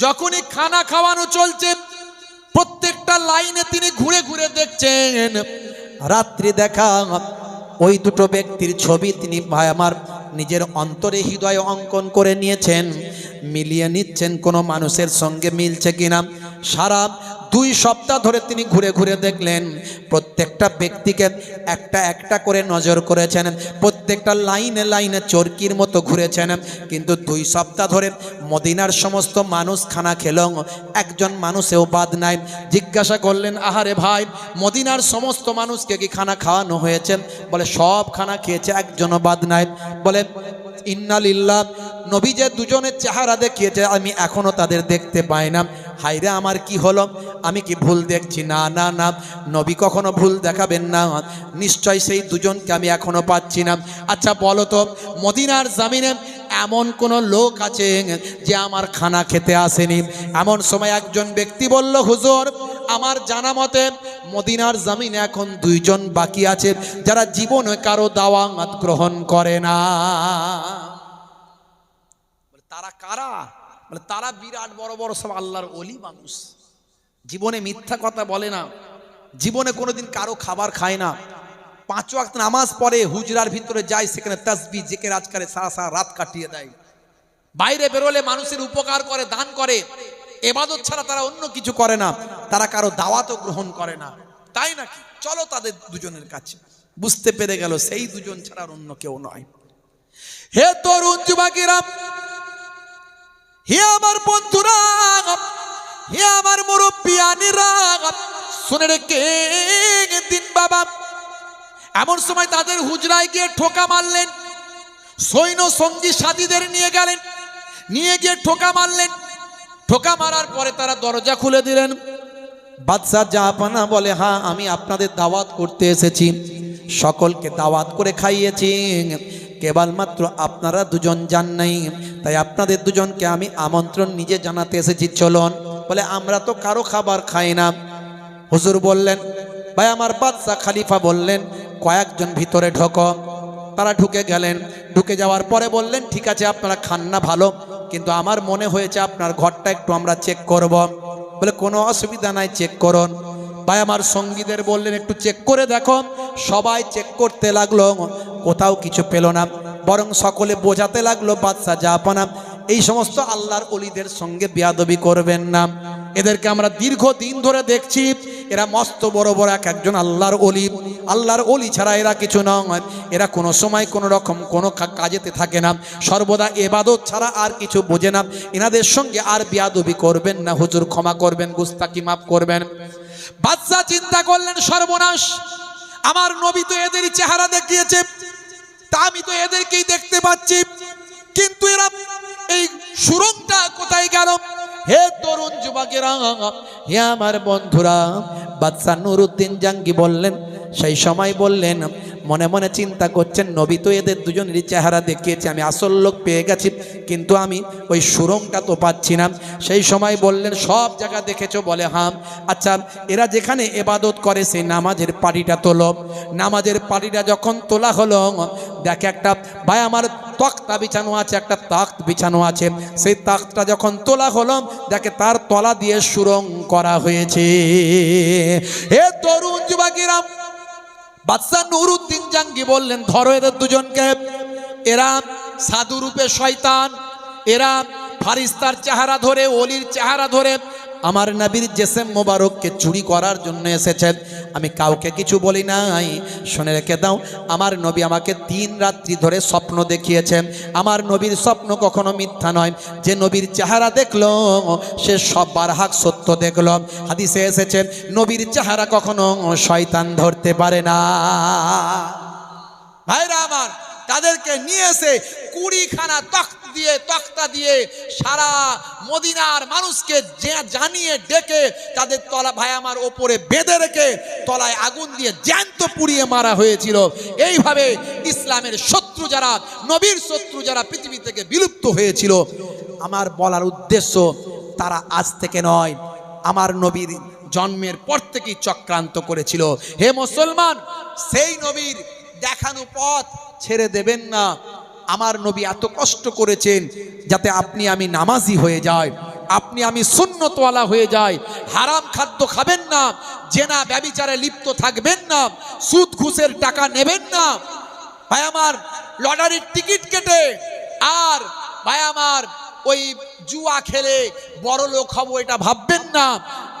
যখনই খানা খাওয়ানো চলছে, প্রত্যেকটা লাইনে তিনি ঘুরে ঘুরে দেখছেন। রাত্রি দেখা ওই দুটো ব্যক্তির ছবি তিনি ভাই আমার নিজের অন্তরে হৃদয়ে অঙ্কন করে নিয়েছেন, মিলিয়ে নিচ্ছেন কোনো মানুষের সঙ্গে মিলছে কিনা। সারা 2 সপ্তাহ ধরে তিনি ঘুরে ঘুরে দেখলেন, প্রত্যেকটা ব্যক্তিকে একটা একটা করে নজর করেছেন, প্রত্যেকটা লাইনে লাইনে চরকির মতো ঘুরেছেন। কিন্তু 2 সপ্তাহ ধরে মদিনার সমস্ত মানুষ খানা খেল, একজন মানুষেও বাদ নাই। জিজ্ঞাসা করলেন আহারে ভাই, মদিনার সমস্ত মানুষকে কি খানা খাওয়ানো হয়েছে? বলে সব খানা খেয়েছে, একজনও বাদ নাই। বলে ইন্না লিল্লাহ, নবী যে দুজনের চেহারা দেখিয়েছে আমি এখনো তাদের দেখতে পাই না। হায়রে আমার কি হলো, আমি কি ভুল দেখছি? না না না, নবী কখনো ভুল দেখাবেন না, নিশ্চয় সেই দুজনকে আমি এখনো পাচ্ছি না। আচ্ছা বলো তো, মদিনার জামিনে এমন কোন লোক আছে যে আমার খানা খেতে আসেনি? এমন সময় একজন ব্যক্তি বলল, হুজুর আমার জানা মতে মদিনার জামিনে এখন 2 জন বাকি আছে যারা জীবনে কারো দাওয়াত গ্রহণ করে না। তারা কারা? বলে তারা বিরাট বড় বড় সব আল্লাহর ওলি মানুষ, জীবনে মিথ্যা কথা বলে না, জীবনে কোনোদিন কারো খাবার খায় না, 5 ওয়াক্ত নামাজ পড়ে, হুজরার ভিতরে যায়, সেখানে তাসবিহ জিকির আজকারে সারা সারা রাত কাটিয়ে দেয়। বাইরে বেরোলে মানুষের উপকার করে, দান করে, ইবাদত ছাড়া তারা অন্য কিছু করে না, তারা কারো দাওয়াতও গ্রহণ করে না। তাই নাকি? চলো তাদের দুজনের কাছে। বুঝতে পেরে গেল সেই 2 জন ছাড়া অন্য কেউ নয়। হে তরুণ যুবকেরা, হে আমার বন্ধুরা, হে আমার মুরব্বিয়ানেরা, শুনে রেখে দিন বাবা। এমন সময় তাদের হুজরায় গিয়ে ঠোকা মারলেন, সৈন্য সঙ্গী সাথীদের নিয়ে গেলেন, নিয়ে গিয়ে ঠোকা মারলেন। ঠোকা মারার পরে তারা দরজা খুলে দিলেন। বাদশা জাহাপানা বলে, হ্যাঁ আমি আপনাদের দাওয়াত করতে এসেছি, সকলকে দাওয়াত করে খাইয়েছি, কেবলমাত্র আপনারা দুজন যান নাই, তাই আপনাদের দুজনকে আমি আমন্ত্রণ নিজে জানাতে এসেছি, চলুন। বলে আমরা তো কারো খাবার খাই না। হুজুর বললেন, ভাই আমার বাদশা খলিফা বললেন, কয়েকজন ভিতরে ঢোকো। তারা ঢুকে গেলেন। ঢুকে যাওয়ার পরে বললেন, ঠিক আছে আপনারা খান না ভালো, কিন্তু আমার মনে হয়েছে আপনার ঘরটা একটু আমরা চেক করব। বলে কোনো অসুবিধা নাই, চেক করুন। ভাই আমার সঙ্গীদের বললেন, একটু চেক করে দেখো। সবাই চেক করতে লাগলো, কোথাও কিছু পেল না, বরং সকলে বোঝাতে লাগলো, বাদশা জাহাপানা এই সমস্ত আল্লাহর ওলিদের সঙ্গে বেয়াদবি করবেন না। এদেরকে আমরা দীর্ঘদিন ধরে দেখছি, এরা মস্ত বড় বড় এক একজন আল্লাহর ওলি। আল্লাহর ওলি ছাড়া এরা কিছু নয়। এরা কোনো সময় কোনো রকম কোনো কাজেতে থাকে না, সর্বদা এবাদত ছাড়া আর কিছু বোঝে না। এনাদের সঙ্গে আর বেয়াদবি করবেন না, হুজুর ক্ষমা করবেন, গুস্তাকি মাফ করবেন। বাদশা চিন্তা করলেন, সর্বনাশ, আমার নবী তো এদেরই চেহারা দেখিয়েছে, তা আমি তো এদেরকেই দেখতে পাচ্ছি, কিন্তু এরা এই সুরংটা কোথায় গেল? হে তরুণ যুবকেরা, হে আমার বন্ধুরা, বাদশা নুরউদ্দিন জাঙ্গি বললেন, সেই সময় বললেন, মনে মনে চিন্তা করছেন, নবী তো এদের দুজনেরই চেহারা দেখিয়েছে, আমি আসল লোক পেয়ে গেছি, কিন্তু আমি ওই সুরংটা তো পাচ্ছি না। সেই সময় বললেন, সব জায়গা দেখেছো? বলে হ্যাঁ। আচ্ছা, এরা যেখানে এবাদত করে সেই নামাজের পাটিটা তোলো। নামাজের পাটিটা যখন তোলা হলো, দেখে একটা, ভাই আমার তক্তা বিছানো আছে, একটা তাক্ত বিছানো আছে। সেই তাক্তটা যখন তোলা হলো, দেখে তার তলা দিয়ে সুরং করা হয়েছে। হে তরুণ যুবকেরা, বাদশা নুরউদ্দিন জাঙ্গি বললেন, ধরো এদের দুজনকে। এরা সাধু রূপে শয়তান, এরা ফারিস্তার চেহারা ধরে, ওলির চেহারা ধরে আমার নবীর জেসেম মোবারককে চুরি করার জন্য এসেছেন। আমি কাউকে কিছু বলি নাই, শুনে রেখে দাও, আমার নবী আমাকে 3 রাত্রি ধরে স্বপ্ন দেখিয়েছেন। আমার নবীর স্বপ্ন কখনো মিথ্যা নয়। যে নবীর চেহারা দেখলো সে সব বারহাক সত্য দেখলো। হাদিসে এসেছেন, নবীর চেহারা কখনো শয়তান ধরতে পারে না। ভাইরা আমার, তাদেরকে নিয়ে এসে 20খানা তক্তা দিয়ে সারা মদিনার মানুষকে জানিয়ে ডেকে তাদের তলা, ভাই আমার, ওপরে বেঁধে রেখে তলায় আগুন দিয়ে জ্যান্ত পুড়িয়ে মারা হয়েছিল। এইভাবে ইসলামের শত্রু যারা, নবীর শত্রু যারা পৃথিবী থেকে বিলুপ্ত হয়েছিল। আমার বলার উদ্দেশ্য, তারা আজ থেকে নয়, আমার নবীর জন্মের পর থেকেই চক্রান্ত করেছিল। হে মুসলমান, সেই নবীর দেখানো পথ ছেড়ে দেবেন না। আমার নবী এত কষ্ট করেছেন যাতে আপনি আমি নামাজি হয়ে যাই, আপনি আমি সুন্নতওয়ালা হয়ে যাই। হারাম খাদ্য খাবেন না, জেনা ব্যভিচারে লিপ্ত থাকবেন না, সুদ ঘুষের টাকা নেবেন না। ভাই আমার, লটারির টিকিট কেটে আর ভাই আমার ওই জুয়া খেলে বড় লোক হবো এটা ভাববেন না।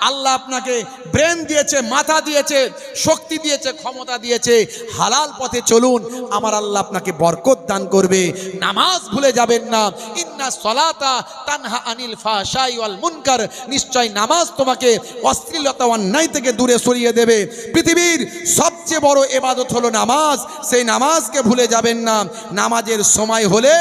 আল্লাহ আপনাকে ব্রেন দিয়েছে, মাথা দিয়েছে, শক্তি দিয়েছে, ক্ষমতা দিয়েছে, হালাল পথে চলুন, আমার আল্লাহ আপনাকে বরকত দান করবে। নামাজ ভুলে যাবেন না। ইন্না সলাতা তানহা আনিল ফাহশাই ওয়াল মুনকার, নিশ্চয় নামাজ তোমাকে অশ্লীলতা অন্যায় থেকে দূরে সরিয়ে দেবে। পৃথিবীর সবচেয়ে বড় ইবাদত হলো নামাজ, সেই নামাজকে ভুলে যাবেন না। নামাজের সময় হলে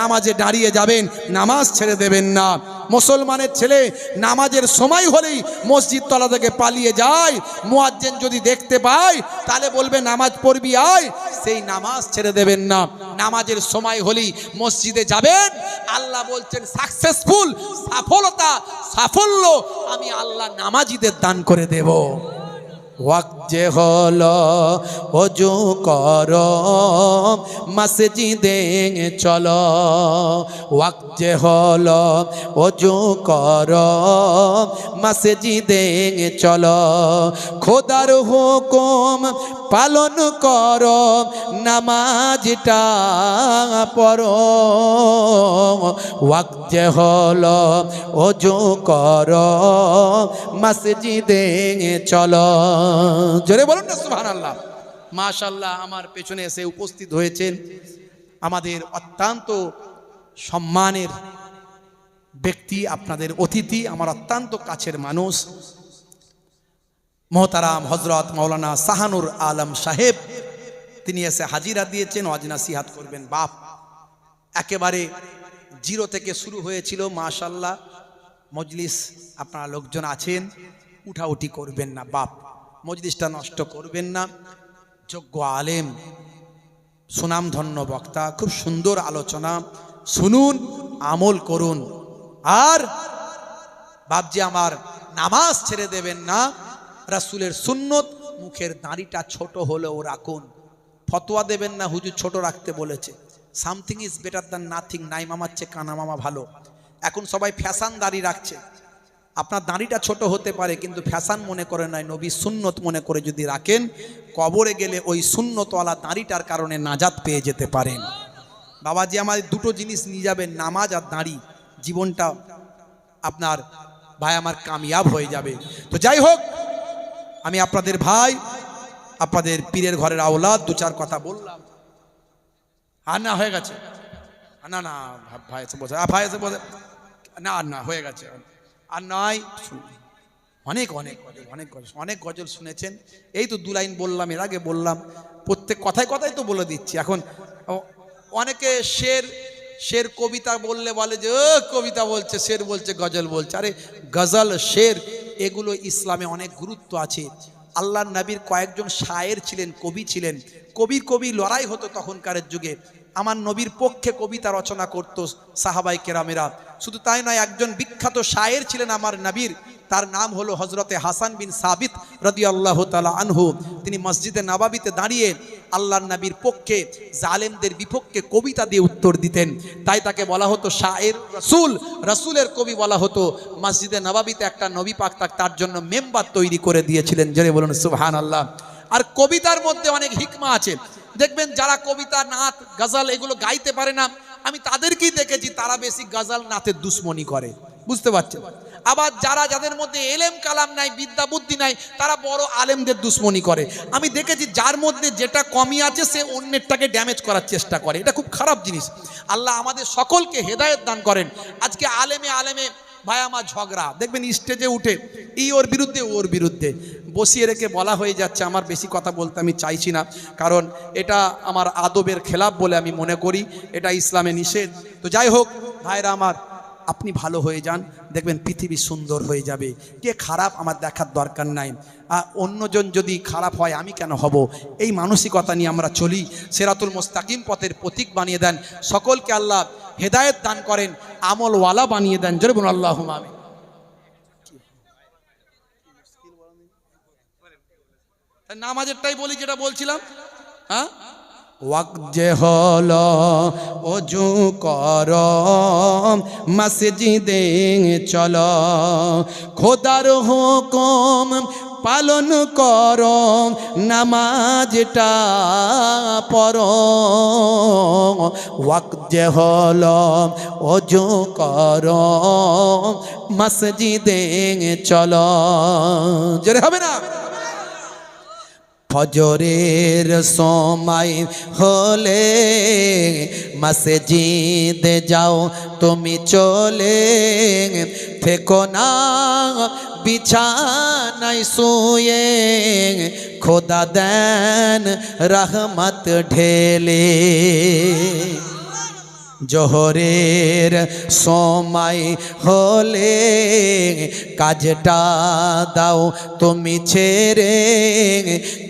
নামাজে দাঁড়িয়ে যাবেন, নামাজ ছেড়ে দেবেন না। মুসলমানের ছেলে নামাজের সময় হলেই মসজিদ তলা থেকে পালিয়ে যায়, মুয়াজ্জিন যদি দেখতে পায় তাহলে বলবে নামাজ পড়বি আয়, সেই নামাজ ছেড়ে দেবেন না। নামাজের সময় হলেই মসজিদে যাবেন। আল্লাহ বলছেন সাকসেসফুল, সাফল্য আমি আল্লাহ নামাজিদের দান করে দেব। ওয়াক্ত যে হলো ওযু করো মসজিদে চলো, ওয়াক্ত যে হলো ওযু করো মসজিদে চলো, খোদার হুকুম পালন করো নামাজটা পড়ো, ওয়াক্ত যে হলো ওযু করো মসজিদে চলো। জোরে বলুন না সুবহানাল্লাহ। মাশাআল্লাহ, আমার পেছনে এসে উপস্থিত হয়েছেন আমাদের অত্যন্ত সম্মানের ব্যক্তি, আপনাদের অতিথি, আমার অত্যন্ত কাছের মানুষ মোহতারাম হজরত মৌলানা শাহানুর আলম সাহেব, তিনি এসে হাজিরা দিয়েছেন, ওয়াজ নাসিহাত করবেন। বাপ একেবারে জিরো থেকে শুরু হয়েছিল, মাশাআল্লাহ। মজলিস আপনারা লোকজন আছেন, উঠাউঠি করবেন না বাপ, মজলিসটা নষ্ট করবেন না। যোগ্য আলেম, সুনামধন্য বক্তা, খুব সুন্দর আলোচনা, শুনুন, আমল করুন। আর বাপজি আমার, নামাজ ছেড়ে দেবেন না, রাসূলের সুন্নত, মুখের দাড়িটা ছোট হলেও রাখুন। ফতোয়া দেবেন না হুজুর ছোট রাখতে বলেছে। Something is better than nothing, নাই মামার চেয়ে কানা মামা ভালো। এখন সবাই ফ্যাশন দাড়ি রাখছে। আপনার দাড়িটা ছোট হতে পারে, কিন্তু ফ্যাশন মনে করে নয়, নবী সুন্নত মনে করে যদি রাখেন, কবরে গেলে ওই সুন্নতওয়ালা দাড়িটার কারণে নাজাত পেয়ে যেতে পারেন। বাবাজি আমার দুটো জিনিস নিয়ে যাবেন, নামাজ আর দাড়ি, জীবনটা আপনার ভাই আমার কামিয়াব হয়ে যাবে। তো যাই হোক, আমি আপনাদের ভাই, আপনাদের পীরের ঘরের আওলাদ, দু চার কথা বললাম। আর না হয়ে গেছে, না না ভাই এসে বসে, ভাই এসে বসে, না আর না হয়ে গেছে, আর নয়। অনেক অনেক গজল, অনেক গজল শুনেছেন। এই তো দু লাইন বললাম, এর আগে বললাম, প্রত্যেক কথায় কথায় তো বলে দিচ্ছি। এখন অনেকে শের কবিতা বললে বলে যে ও কবিতা বলছে, শের বলছে, গজল বলছে। আরে গজল, শের এগুলো ইসলামে অনেক গুরুত্ব আছে। আল্লাহর নবীর কয়েকজন শায়ের ছিলেন, কবি ছিলেন। কবি লড়াই হতো তখনকার যুগে। আমার নবীর পক্ষে কবিতা রচনা করত সাহাবাই কেরামেরা। শুধু তাই নয়, একজন বিখ্যাত শায়ের ছিলেন আমার নবীর, তার নাম হলো হজরতে হাসান বিন সাবিত রাদিয়াল্লাহু তাআলা আনহু। তিনি মসজিদে নববীতে দাঁড়িয়ে আল্লাহর নবীর পক্ষে, জালেমদের বিপক্ষে কবিতা দিয়ে উত্তর দিতেন। তাই তাকে বলা হতো শায়ের রাসূল, রাসূলের কবি বলা হতো। মসজিদে নববীতে একটা নবী পাক তার জন্য মেম্বার তৈরি করে দিয়েছিলেন। জোরে বলুন সুবহানাল্লাহ। আর কবিতার মধ্যে অনেক হিকমা আছে। দেখবেন যারা কবিতা, নাত, গজল এগুলো গাইতে পারে না, আমি তাদেরকেই দেখেছি তারা বেশি গজল নাতের দুশ্মনী করে, বুঝতে পারছেন। আবার যাদের মধ্যে এলেম কালাম নাই, বিদ্যা বুদ্ধি নাই, তারা বড় আলেমদের দুশ্মনী করে। আমি দেখেছি যার মধ্যে যেটা কমি আছে সে অন্যেরটাকে ড্যামেজ করার চেষ্টা করে। এটা খুব খারাপ জিনিস। আল্লাহ আমাদের সকলকে হেদায়েত দান করেন। আজকে আলেমে ভাই আমার ঝগড়া, দেখবেন স্টেজে উঠে ওর বিরুদ্ধে বসিয়ে রেখে বলা হয়ে যাচ্ছে। আমার বেশি কথা বলতে আমি চাইছি না, কারণ এটা আমার আদবের খেলাফ বলে আমি মনে করি, এটা ইসলামে নিষেধ। তো যাই হোক ভাইরা আমার, আপনি ভালো হয়ে যান, দেখবেন পৃথিবী সুন্দর হয়ে যাবে। কে খারাপ আমার দেখার দরকার নাই। অন্যজন যদি খারাপ হয় আমি কেন হব, এই মানসিকতা নিয়ে আমরা চলি। সিরাতুল মুস্তাকিম পথের প্রতীক বানিয়ে দেন। সকলকে আল্লাহ হেদায়েত দান করেন, আমলওয়ালা বানিয়ে দেন। জোরে বলুন আল্লাহুম্মা আমিন। নামাজেরটাই বলি যেটা বলছিলাম। হ্যাঁ, ওয়াক্ত যে হলো ওযু কর, মসজিদে চলো, খোদার হুকুম পালন করো, নামাজটা পড়ো। ওয়াক্ত যে হলো ওযু করো, মসজিদে চলো। জোরে হবে না? ফজরের সময় হলে মসজিদে যাও তুমি চলে, থেকো না বিছানায় শুয়ে, খোদা দেন রহমত ঢেলে। জোহরের সময় হলে কাজটা দাও তুমি ছেড়ে,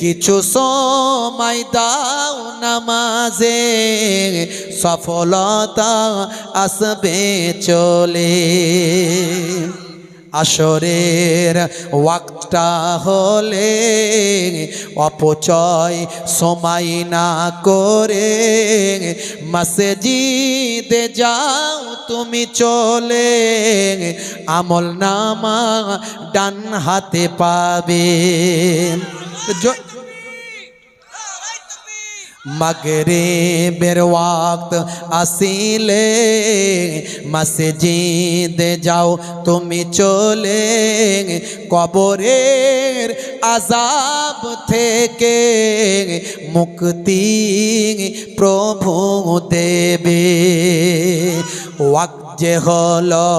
কিছু সময় দাও নামাজে, সফলতা আসবে চলে। আসরের ওয়াক্তটা হলে অপচয় সময় না করে, মসজিদে যাও তুমি চলে, আমল নামা ডান হাতে পাবে। মাগরিবের ওয়াক্ত আসিলে মসজিদে যাও তুমি চলে, কবরের আযাব থেকে মুক্তি প্রভু দেবে। ওয়াক্ত যে হলো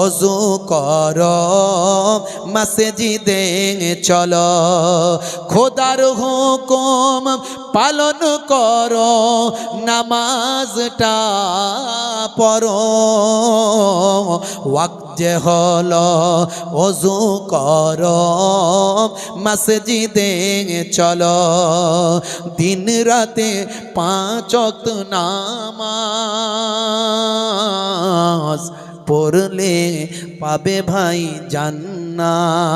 ওযু কর মসজিদে চলো খোদার হুকুম পালন করো নামাজটা পড়ো ওয়াক্ত যে হলো ওযু করো মসজিদে চলো দিন রাতে 5 ওয়াক্ত নামাজ পড়লে পাবে ভাই জান্নাত।